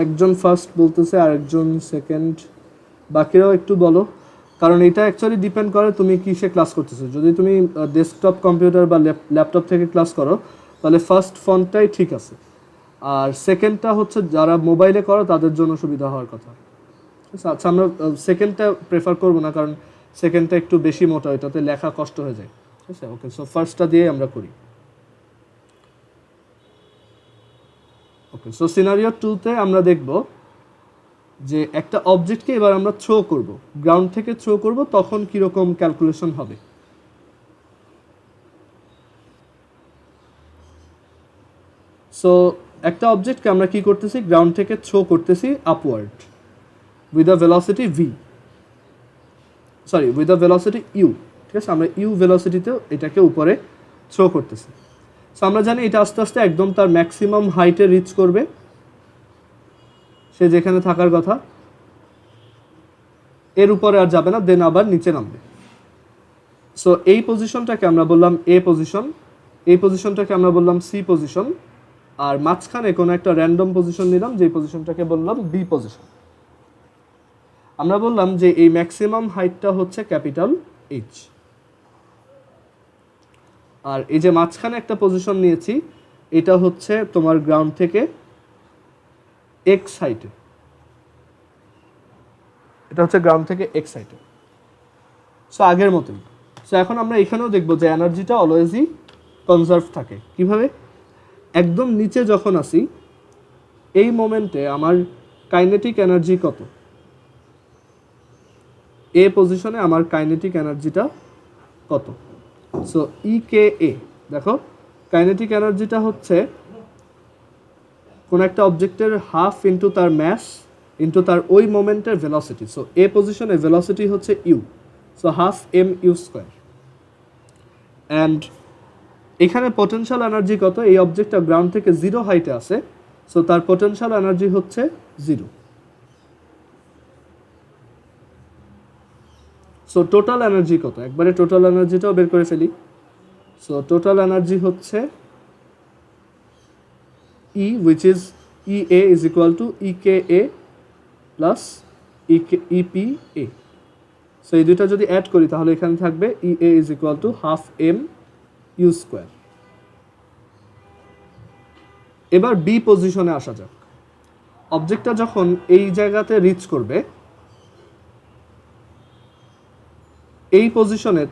একজন ফার্স্ট বলতেছে আর একজন সেকেন্ড, বাকিরাও একটু বলো, কারণ এটা অ্যাকচুয়ালি ডিপেন্ড করে তুমি কিসে ক্লাস করতেছো। যদি তুমি ডেস্কটপ কম্পিউটার বা ল্যাপটপ থেকে ক্লাস করো তাহলে ফার্স্ট ফন্টটাই ঠিক আছে, আর সেকেন্ডটা হচ্ছে যারা মোবাইলে করো তাদের জন্য সুবিধা হওয়ার কথা। আচ্ছা, আমরা সেকেন্ডটা প্রেফার করবো না, কারণ সেকেন্ডটা একটু বেশি মোটা, এটাতে লেখা কষ্ট হয়ে যায়। ঠিক আছে, ওকে, সো ফার্স্টটা দিয়ে আমরা করি। ওকে, সো সিনারিও 2-তে আমরা দেখব যে একটা অবজেক্টকে এবার আমরা থ্রো করব, গ্রাউন্ড থেকে থ্রো করব, তখন কীরকম ক্যালকুলেশন হবে। সো একটা অবজেক্টকে আমরা কি করতেছি, গ্রাউন্ড থেকে থ্রো করতেছি upward with a velocity V, sorry with a velocity U. ঠিক আছে, আমরা ইউ ভেলোসিটিতেও এটাকে উপরে থ্রো করতেছি। সো আমরা জানি এটা আস্তে আস্তে একদম তার ম্যাক্সিমাম হাইটে রিচ করবে, সে যেখানে থাকার কথা এর উপরে আর যাবে না, দেন আবার নিচে নামবে। সো এই পজিশনটাকে আমরা বললাম এ পজিশন, এই পজিশনটাকে আমরা বললাম সি পজিশন, আর মাঝখানে কোনো একটা র্যান্ডম পজিশন নিলাম, যে পজিশনটাকে বললাম বি পজিশন। আমরা বললাম যে এই ম্যাক্সিমাম হাইটটা হচ্ছে ক্যাপিটাল এইচ, আর এই যে মাঝখানে একটা পজিশন নিয়েছি এটা হচ্ছে তোমার গ্রাউন্ড থেকে এক্স হাইটে, এটা হচ্ছে গ্রাউন্ড থেকে এক্স হাইটে। সো আগের মতোই। সো এখন আমরা এখানেও দেখবো যে এনার্জিটা অলওয়েজই কনজার্ভ থাকে। কিভাবে? একদম নিচে যখন আসি এই মোমেন্টে আমার কাইনেটিক এনার্জি কত, এ পজিশনে আমার কাইনেটিক এনার্জিটা কত। সো ই কে এ, দেখো কাইনেটিক এনার্জিটা হচ্ছে কোনো একটা অবজেক্টের হাফ ইন্টু তার ম্যাস ইন্টু তার ওই মোমেন্টের ভেলোসিটি। সো এ পজিশনে ভেলোসিটি হচ্ছে U, so half M U square. And এখানে পোটেনশিয়াল এনার্জি কত, এই অবজেক্টটা গ্রাউন্ড থেকে 0 হাইটে আছে, সো তার পোটেনশিয়াল এনার্জি হচ্ছে 0। সো টোটাল এনার্জি কত, একবারে টোটাল এনার্জিটাও বের করে ফেলি। সো টোটাল এনার্জি হচ্ছে E, which is EA is equal to EKA plus EPA. So এই দুইটা যদি অ্যাড করি তাহলে এখানে থাকবে EA is equal to half m u square. এবার বি পজিশনে আসা যাক। অবজেক্টটা যখন এই জায়গাতে রিচ করবে, এই পজিশনে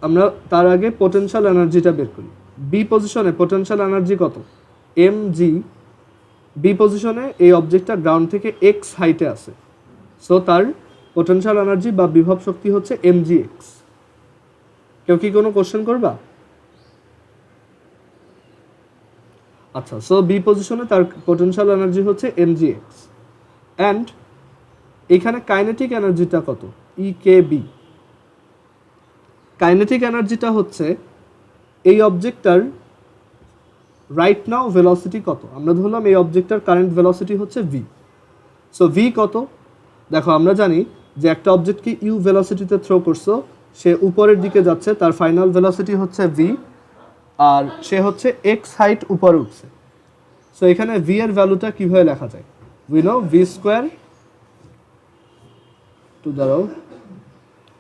আমরা তার আগে পোটেনশিয়াল এনার্জিটা বের করি। বি পজিশনে পোটেনশিয়াল এনার্জি কত, এম জি। বি পজিশনে এই অবজেক্টটা গ্রাউন্ড থেকে এক্স হাইটে আছে, সো তার পোটেনশিয়াল এনার্জি বা বিভব শক্তি হচ্ছে এম জি এক্স। কেউ কি কোনো কোশ্চেন করবা? আচ্ছা, সো বি পজিশনে তার পোটেনশিয়াল এনার্জি হচ্ছে এম জি এক্স। অ্যান্ড এখানে কাইনেটিক এনার্জিটা কত, ই কে বি। কাইনেটিক এনার্জিটা হচ্ছে এই অবজেক্টটার রাইট নাও ভেলোসিটি কত। আমরা ধরলাম এই অবজেক্টটার কারেন্ট ভেলোসিটি হচ্ছে ভি। সো ভি কত, দেখো আমরা জানি যে একটা অবজেক্টকে ইউ ভেলোসিটিতে থ্রো করছো, সে উপরের দিকে যাচ্ছে, তার ফাইনাল ভেলোসিটি হচ্ছে ভি, আর সে হচ্ছে এক্স হাইট উপরে উঠছে। সো এখানে ভি এর ভ্যালুটা কিভাবে লেখা যায়? We know V square to দাঁড়াও,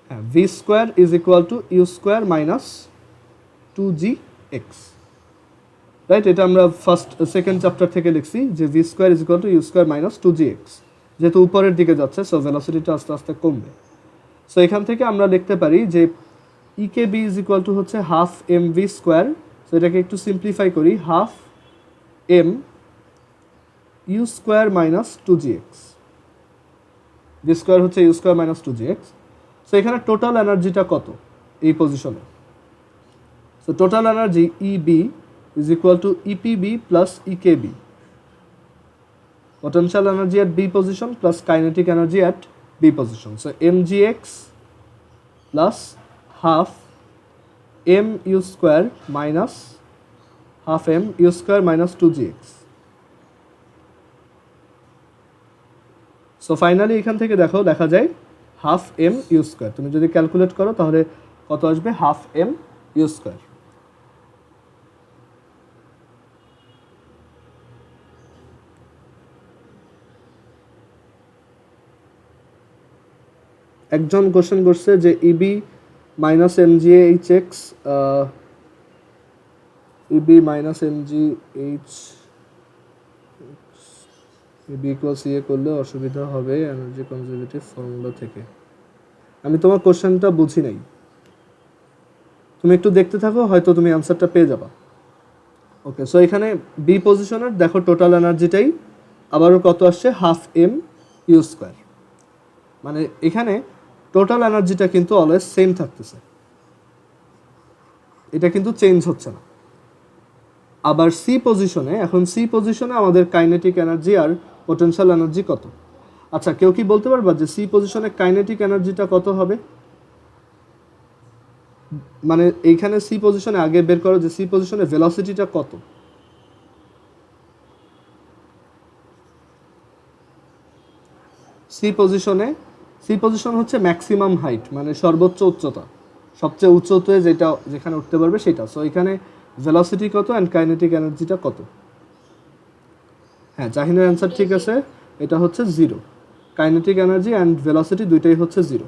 হ্যাঁ, V square is equal to you square minus 2g X, right? এটা আমরা সেকেন্ড চ্যাপ্টার থেকে লিখছি যে V square is equal to you square minus 2g X. যেহেতু উপরের দিকে যাচ্ছে, সো ভেলোসিটিটা আস্তে আস্তে কমবে। সো এখান থেকে আমরা লিখতে পারি যে ইকেবি ইজ ইকুয়াল টু হচ্ছে half M V square. So এটাকে একটু সিম্পলিফাই করি, half M U square minus 2g x. V square হচ্ছে you square minus 2g x. So এখানে টোটাল এনার্জিটা কত এই পজিশনে? So total energy EB is equal to EPB plus EKB. Potential energy at B position plus kinetic energy at B position. So mgx plus half mu square minus half mu square minus 2gx. So finally এখান থেকে দেখো লেখা যায় half mu square. তুমি যদি calculate করো তাহলে কত আসবে? half mu square. একজন কোশ্চেন করছে যে EB minus MGH x, EB minus MGH EB equals ইয়ে করলে অসুবিধা হবে এনার্জি কনজারভেটিভ ফর্মুলা থেকে। আমি তোমার কোশ্চেনটা বুঝি নাই, তুমি একটু দেখতে থাকো, হয়তো তুমি অ্যান্সারটা পেয়ে যাবা। ওকে, সো এখানে বি পজিশনের দেখো টোটাল এনার্জিটাই আবারও কত আসছে? Half M U square. মানে এখানে টোটাল এনার্জিটা কিন্তু অলওয়েজ সেম থাকতেছে, এটা কিন্তু চেঞ্জ হচ্ছে না। আবার সি পজিশনে, এখন সি পজিশনে আমাদের কাইনেটিক এনার্জি আর পোটেনশিয়াল এনার্জি কত? আচ্ছা, কেউ কি বলতে পারবা যে সি পজিশনে কাইনেটিক এনার্জিটা কত হবে? মানে এইখানে সি পজিশনে আগে বের করো যে সি পজিশনে ভেলোসিটিটা কত। সি পজিশন হচ্ছে ম্যাক্সিমাম হাইট, মানে সর্বোচ্চ উচ্চতা, সবচেয়ে উচ্চতে যেটা যেখানে উঠতে পারবে সেটা। সো এখানে ভেলোসিটি কত অ্যান্ড কাইনেটিক এনার্জিটা কত? হ্যাঁ, জাহিনের অ্যান্সার ঠিক আছে, এটা হচ্ছে 0। কাইনেটিক এনার্জি অ্যান্ড ভেলোসিটি দুইটাই হচ্ছে 0।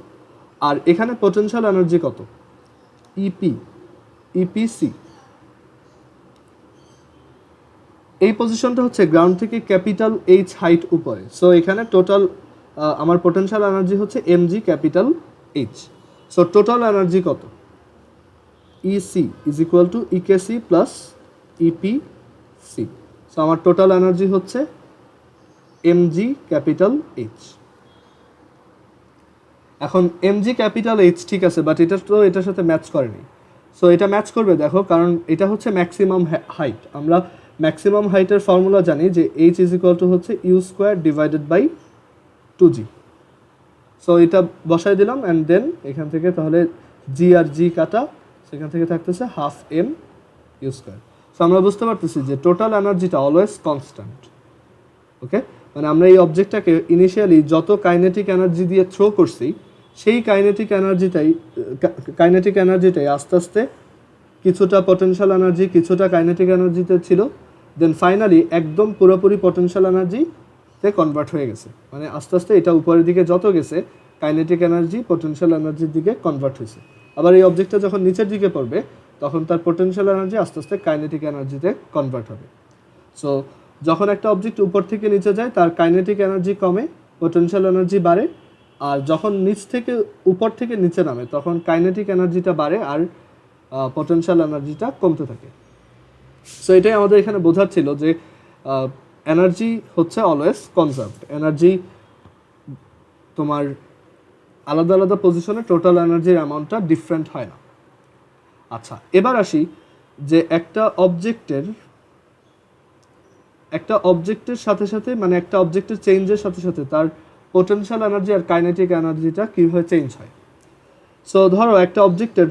আর এখানে পোটেনশিয়াল এনার্জি কত? ইপিসি। এই পজিশনটা হচ্ছে গ্রাউন্ড থেকে ক্যাপিটাল এইচ হাইট উপরে। সো এখানে টোটাল আমার পোটেনশিয়াল এনার্জি হচ্ছে mg capital H. So total energy কত? EC is equal to EKC plus EPC. So আমার টোটাল এনার্জি হচ্ছে mg ক্যাপিটাল এইচ। এখন mg ক্যাপিটাল এইচ ঠিক আছে, বাট এটা তো এটার সাথে ম্যাচ করেনি। সো এটা ম্যাচ করবে দেখো, কারণ এটা হচ্ছে ম্যাক্সিমাম হাইট। আমরা ম্যাক্সিমাম হাইটের ফর্মুলা জানি যে এইচ ইজ ইকুয়াল টু হচ্ছে you square divided by 2g। So এটা বসাই দিলাম অ্যান্ড দেন এখান থেকে তাহলে জি আর জি কাটা, সেখান থেকে থাকতেছে half M U square. So আমরা বুঝতে পারতেছি যে টোটাল এনার্জিটা অলওয়েজ কনস্ট্যান্ট। ওকে, মানে আমরা এই অবজেক্টটাকে ইনিশিয়ালি যত কাইনেটিক এনার্জি দিয়ে থ্রো করছি, সেই কাইনেটিক এনার্জিটাই আস্তে আস্তে কিছুটা পটেনশিয়াল এনার্জি, কিছুটা কাইনেটিক এনার্জিতে ছিল, দেন ফাইনালি একদম পুরোপুরি পটেনশিয়াল এনার্জিতে কনভার্ট হয়ে গেছে। মানে আস্তে আস্তে এটা উপরের দিকে যত গেছে, কাইনেটিক এনার্জি পটেনশিয়াল এনার্জির দিকে কনভার্ট হয়েছে। আবার এই অবজেক্টটা যখন নিচের দিকে পড়বে, তখন তার পটেনশিয়াল এনার্জি আস্তে আস্তে কাইনেটিক এনার্জিতে কনভার্ট হবে। সো যখন একটা অবজেক্ট উপর থেকে নিচে যায়, তার কাইনেটিক এনার্জি কমে, পটেনশিয়াল এনার্জি বাড়ে। আর যখন নিচ থেকে উপর থেকে নিচে নামে, তখন কাইনেটিক এনার্জিটা বাড়ে আর পটেনশিয়াল এনার্জিটা কমতে থাকে। সো এটাই আমাদের এখানে বোঝার ছিল যে এনার্জি হচ্ছে অলওয়েজ কনজার্ভড। এনার্জি তোমার আলাদা আলাদা পজিশনে টোটাল এনার্জির অ্যামাউন্টটা ডিফারেন্ট হয় না। আচ্ছা, এবার আসি যে একটা অবজেক্টের সাথে সাথে, মানে একটা অবজেক্টের চেঞ্জের সাথে সাথে তার পোটেনশিয়াল এনার্জি আর কাইনেটিক এনার্জিটা কীভাবে চেঞ্জ হয়। সো ধরো একটা অবজেক্টের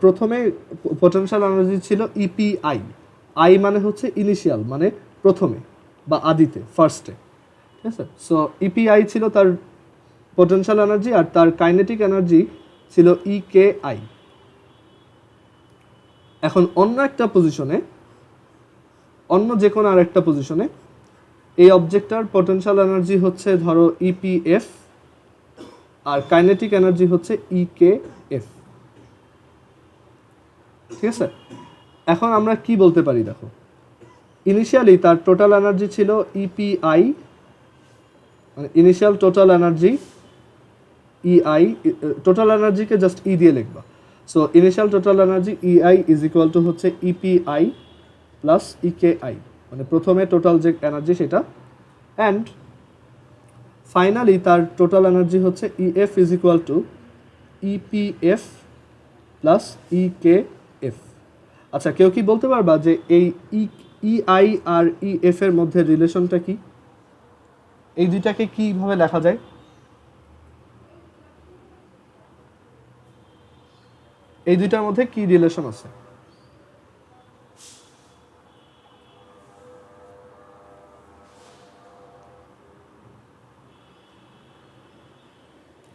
প্রথমে পোটেনশিয়াল এনার্জি ছিল ইপিআই। আই মানে হচ্ছে ইনিশিয়াল, মানে প্রথমে বা আদিতে, ফার্স্টে, ঠিক আছে। সো ইপিআই ছিল তার পোটেনশিয়াল এনার্জি আর তার কাইনেটিক এনার্জি ছিল EKI। এখন অন্য যে কোনো আর একটা পজিশনে এই অবজেক্টটার পোটেনশিয়াল এনার্জি হচ্ছে ধরো EPF আর কাইনেটিক এনার্জি হচ্ছে EKF। ঠিক আছে, এখন আমরা কি বলতে পারি দেখো, ইনিশিয়ালি তার টোটাল এনার্জি ছিল EPI, মানে initial total energy EI, total এনার্জিকে জাস্ট E দিয়ে লিখবা। So initial total energy EI is equal to হচ্ছে EPI প্লাস EKI, মানে প্রথমে টোটাল যে এনার্জি সেটা, অ্যান্ড ফাইনালি তার টোটাল এনার্জি হচ্ছে EF is equal to EPF plus EKF। আচ্ছা, কেউ কি বলতে পারবা যে এই EI আর EF এর মধ্যে রিলেশনটা কি? এই দুইটাকে কিভাবে লেখা যায়? এই দুইটার মধ্যে কি রিলেশন আছে?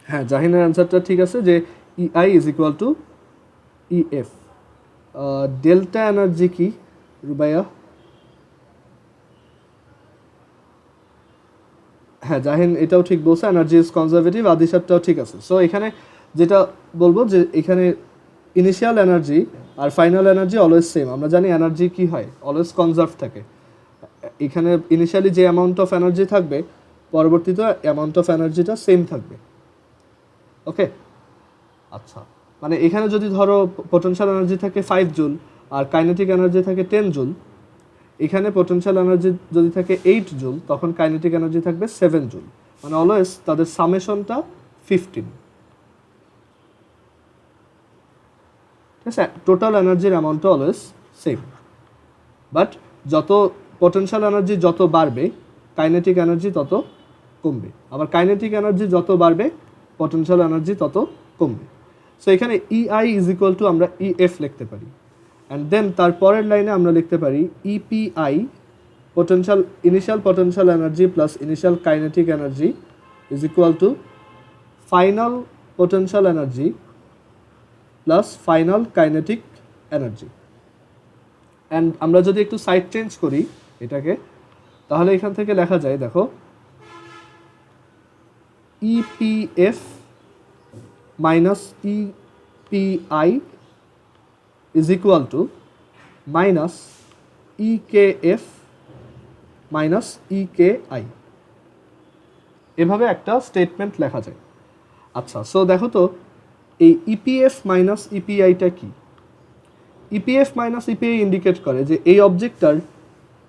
হ্যাঁ, জাহিনের অ্যান্সারটা ঠিক আছে যে EI is equal two EF। Delta energy কি রুবাইয়া? হ্যাঁ, জাহিন এটাও ঠিক বলছে, এনার্জি ইজ কনজারভেটিভ, আদিসারটাও ঠিক আছে। সো এখানে যেটা বলবো যে এখানে ইনিশিয়াল এনার্জি আর ফাইনাল এনার্জি অলওয়েজ সেম। আমরা জানি এনার্জি কি হয়, অলওয়েজ কনজার্ভ থাকে। এখানে ইনিশিয়ালি যে অ্যামাউন্ট অফ এনার্জি থাকবে, পরবর্তীতে অ্যামাউন্ট অফ এনার্জিটা সেম থাকবে। ওকে, আচ্ছা, মানে এখানে যদি ধরো পোটেনশিয়াল এনার্জি থাকে 5 জুল আর কাইনেটিক এনার্জি থাকে 10 জুল, এখানে পোটেনশিয়াল এনার্জি যদি থাকে 8 জুল, তখন কাইনেটিক এনার্জি থাকবে 7 জুল, মানে অলওয়েজ তাদের সামেশনটা 15। ঠিক আছে, টোটাল এনার্জির অ্যামাউন্টটা অলওয়েজ সেম, বাট যত পোটেনশিয়াল এনার্জি যত বাড়বে কাইনেটিক এনার্জি তত কমবে, আবার কাইনেটিক এনার্জি যত বাড়বে পোটেনশিয়াল এনার্জি তত কমবে। সো এখানে EI ইজ ইকুয়াল টু আমরা EF লিখতে পারি, অ্যান্ড দেন তার পরের লাইনে আমরা লিখতে পারি EPI, potential initial potential energy plus initial kinetic energy is equal two final potential energy plus final kinetic energy. And আমরা যদি একটু সাইড চেঞ্জ করি এটাকে, তাহলে এখান থেকে লেখা যায় দেখো EPF minus EPI is equal to minus EKF minus EKI, এভাবে একটা স্টেটমেন্ট লেখা যায়। আচ্ছা, সো দেখো তো এই EPF মাইনাস EPIটা কি? EPF মাইনাস EPI ইন্ডিকেট করে যে এই অবজেক্টটার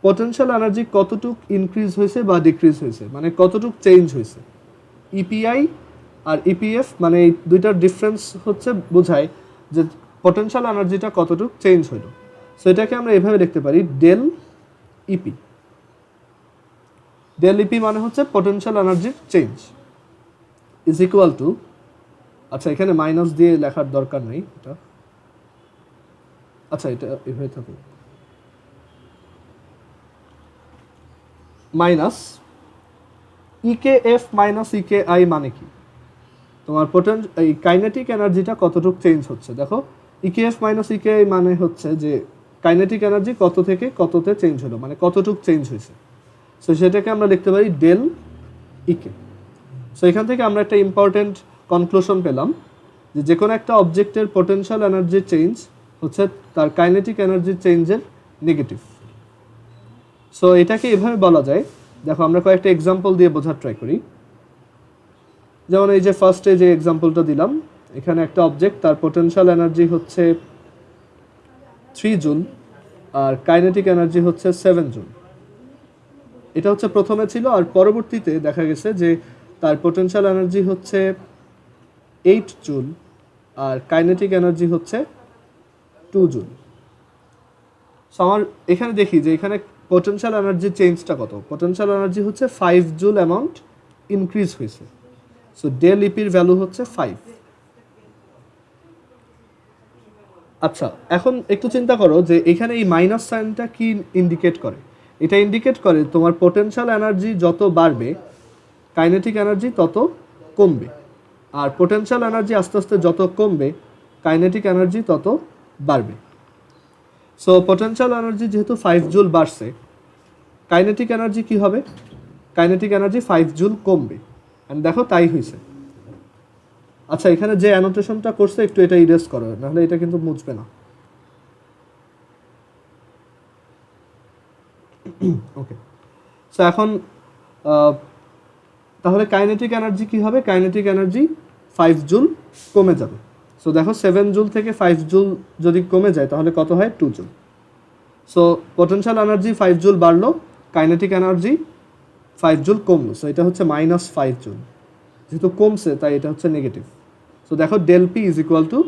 পোটেনশিয়াল এনার্জি কতটুক ইনক্রিজ হয়েছে বা ডিক্রিজ হয়েছে, মানে কতটুক চেঞ্জ হয়েছে। EPI আর EPF মানে এই দুইটার ডিফারেন্স হচ্ছে বোঝায় যে পোটেনশিয়াল এনার্জিটা কতটুক চেঞ্জ হলো। সো এটাকে আমরা এভাবে লিখতে পারি ডেল ইপি। ডেল ইপি মানে হচ্ছে পোটেনশিয়াল এনার্জির চেঞ্জ ইজ ইকুয়াল টু, আচ্ছা এখানে মাইনাস দিয়ে লেখার দরকার নেই এটা, আচ্ছা এটা এভাবে থাকুক, মাইনাস EKF মাইনাস EKI মানে কি? তোমার এই কাইনেটিক এনার্জিটা কতটুকু চেঞ্জ হচ্ছে। দেখো EKF মাইনাস EKI মানে হচ্ছে যে কাইনেটিক এনার্জি কত থেকে কততে চেঞ্জ হলো, মানে কতটুকু চেঞ্জ হয়েছে। সো সেটাকে আমরা লিখতে পারি ডেল ইকে। সো এখান থেকে আমরা একটা ইম্পর্টেন্ট কনক্লুশন পেলাম যে কোনো একটা অবজেক্টের পোটেনশিয়াল এনার্জি চেঞ্জ হচ্ছে তার কাইনেটিক এনার্জি চেঞ্জের নেগেটিভ। সো এটাকে এভাবে বলা যায়, দেখো আমরা কয়েকটা এক্সাম্পল দিয়ে বোঝার ট্রাই করি। যেমন এই যে ফার্স্টে যে এক্সাম্পলটা দিলাম, এখানে একটা অবজেক্ট তার পোটেনশিয়াল এনার্জি হচ্ছে 3 জুল আর কাইনেটিক এনার্জি হচ্ছে 7 জুল। এটা হচ্ছে প্রথমে ছিল, আর পরবর্তীতে দেখা গেছে যে তার পোটেনশিয়াল এনার্জি হচ্ছে 8 জুল আর কাইনেটিক এনার্জি হচ্ছে 2 জুল। সো আমার এখানে দেখি যে এখানে পোটেনশিয়াল এনার্জি চেঞ্জটা কত। পোটেনশিয়াল এনার্জি হচ্ছে 5 জুল অ্যামাউন্ট ইনক্রিজ হয়েছে। সো ডেল ইপির ভ্যালু হচ্ছে 5। আচ্ছা, এখন একটু চিন্তা করো যে এখানে এই মাইনাস সাইনটা কি ইন্ডিকেট করে। এটা ইন্ডিকেট করে তোমার পোটেনশিয়াল এনার্জি যত বাড়বে কাইনেটিক এনার্জি তত কমবে, আর পোটেনশিয়াল এনার্জি আস্তে আস্তে যত কমবে কাইনেটিক এনার্জি তত বাড়বে। সো পোটেনশিয়াল এনার্জি যেহেতু 5 জুল বাড়ছে, কাইনেটিক এনার্জি কি হবে? কাইনেটিক এনার্জি 5 জুল কমবে। অ্যান্ড দেখো তাই হয়েছে। আচ্ছা, এখানে যে অ্যানোটেশনটা করছে একটু এটা ইরেজ করো, নাহলে এটা কিন্তু মুছবে না। ওকে, সো এখন তাহলে কাইনেটিক এনার্জি কি হবে? কাইনেটিক এনার্জি 5 জুল কমে যাবে। সো দেখো 7 জুল থেকে 5 জুল যদি কমে যায় তাহলে কত হয়? 2 joule. So potential energy 5 joule বাড়লো, কাইনেটিক এনার্জি 5 জুল কমলো। সো এটা হচ্ছে -5 জুল। যেহেতু কমছে তাই এটা হচ্ছে নেগেটিভ। সো দেখো del P is equal to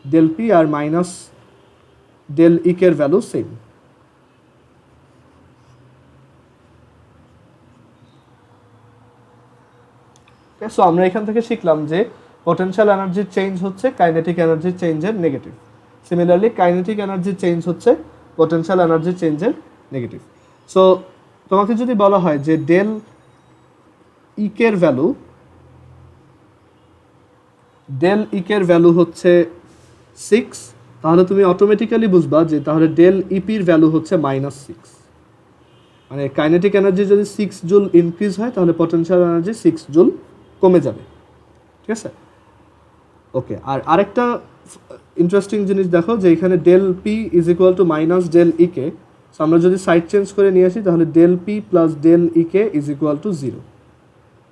del P আর মাইনাস ডেল ইকের ভ্যালু সেম। সো আমরা এখান থেকে শিখলাম যে পোটেনশিয়াল এনার্জির চেঞ্জ হচ্ছে কাইনেটিক এনার্জির চেঞ্জের নেগেটিভ। সিমিলারলি কাইনেটিক এনার্জির চেঞ্জ হচ্ছে পোটেনশিয়াল এনার্জির চেঞ্জের নেগেটিভ। সো তোমাকে যদি বলা হয় যে ডেল ইকের ভ্যালু হচ্ছে 6, তাহলে তুমি অটোমেটিক্যালি বুঝবা যে তাহলে ডেল ইপির ভ্যালু হচ্ছে -6। মানে কাইনেটিক এনার্জি যদি 6 জুল ইনক্রিজ হয় তাহলে পোটেনশিয়াল এনার্জি 6 জুল কমে যাবে। ঠিক আছে? ওকে, আর আরেকটা ইন্টারেস্টিং জিনিস দেখো যে এখানে del P is equal to minus del EK. So আমরা যদি সাইড চেঞ্জ করে নিয়ে আসি তাহলে del P plus del EK is equal to 0।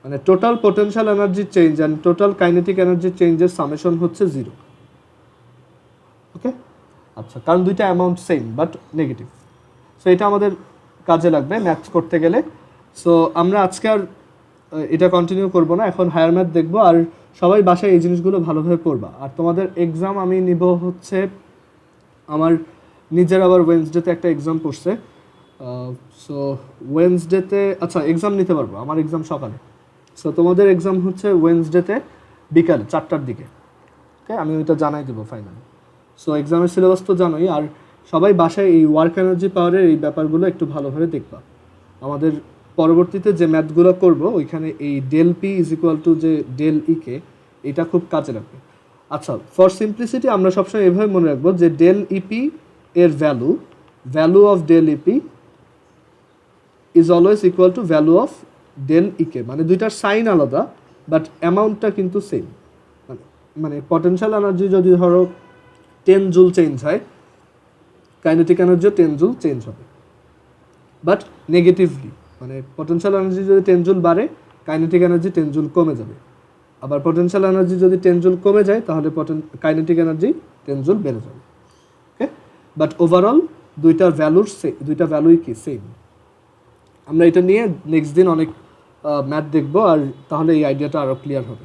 মানে total potential energy change and total kinetic energy চেঞ্জের সামেশন হচ্ছে 0। ওকে, আচ্ছা, কারণ দুইটা amount same but negative. So এটা আমাদের কাজে লাগবে ম্যাথ করতে গেলে। সো আমরা আজকে আর এটা কন্টিনিউ করব না, এখন হায়ার ম্যাথ দেখবো। আর সবাই বাসায় এই জিনিসগুলো ভালোভাবে পড়বা। আর তোমাদের এক্সাম আমি নিব হচ্ছে আমার নিজের, আবার ওয়েডনেসডেতে একটা এক্সাম পড়ছে। সো ওয়েডনেসডেতে আচ্ছা এক্সাম নিতে পারবো, আমার এক্সাম সকালে। সো তোমাদের এক্সাম হচ্ছে ওয়েডনেসডেতে বিকালে 4টার দিকে। ওকে, আমি ওইটা জানাই দেবো ফাইনালি। সো এক্সামের সিলেবাস তো জানোই। আর সবাই বাসায় এই ওয়ার্ক এনার্জি পাওয়ারের এই ব্যাপারগুলো একটু ভালোভাবে দেখবা। আমাদের পরবর্তীতে যে ম্যাথগুলো করবো ওইখানে এই del P is equal to যে ডেল ইকে, এটা খুব কাজে লাগবে। আচ্ছা, ফর সিম্পলিসিটি আমরা সবসময় এভাবে মনে রাখবো যে ডেল ইপি এর value of del EP is always equal to value of del EK. মানে দুইটার সাইন আলাদা বাট অ্যামাউন্টটা কিন্তু সেম। মানে পটেনশিয়াল এনার্জি যদি ধরো 10 জুল চেঞ্জ হয়, কাইনেটিক এনার্জিও 10 জুল চেঞ্জ হবে বাট নেগেটিভলি। মানে পটেনশিয়াল এনার্জি যদি 10 জুল বাড়ে, কাইনেটিক এনার্জি 10 জুল কমে যাবে। আবার পটেনশিয়াল এনার্জি যদি 10 জুল কমে যায় তাহলে কাইনেটিক এনার্জি 10 জুল বেড়ে যাবে। ওকে, বাট ওভারঅল দুইটা ভ্যালুই কি সেম। আমরা এটা নিয়ে নেক্সট দিন অনেক ম্যাথ দেখবো, আর তাহলে এই আইডিয়াটা আরও ক্লিয়ার হবে।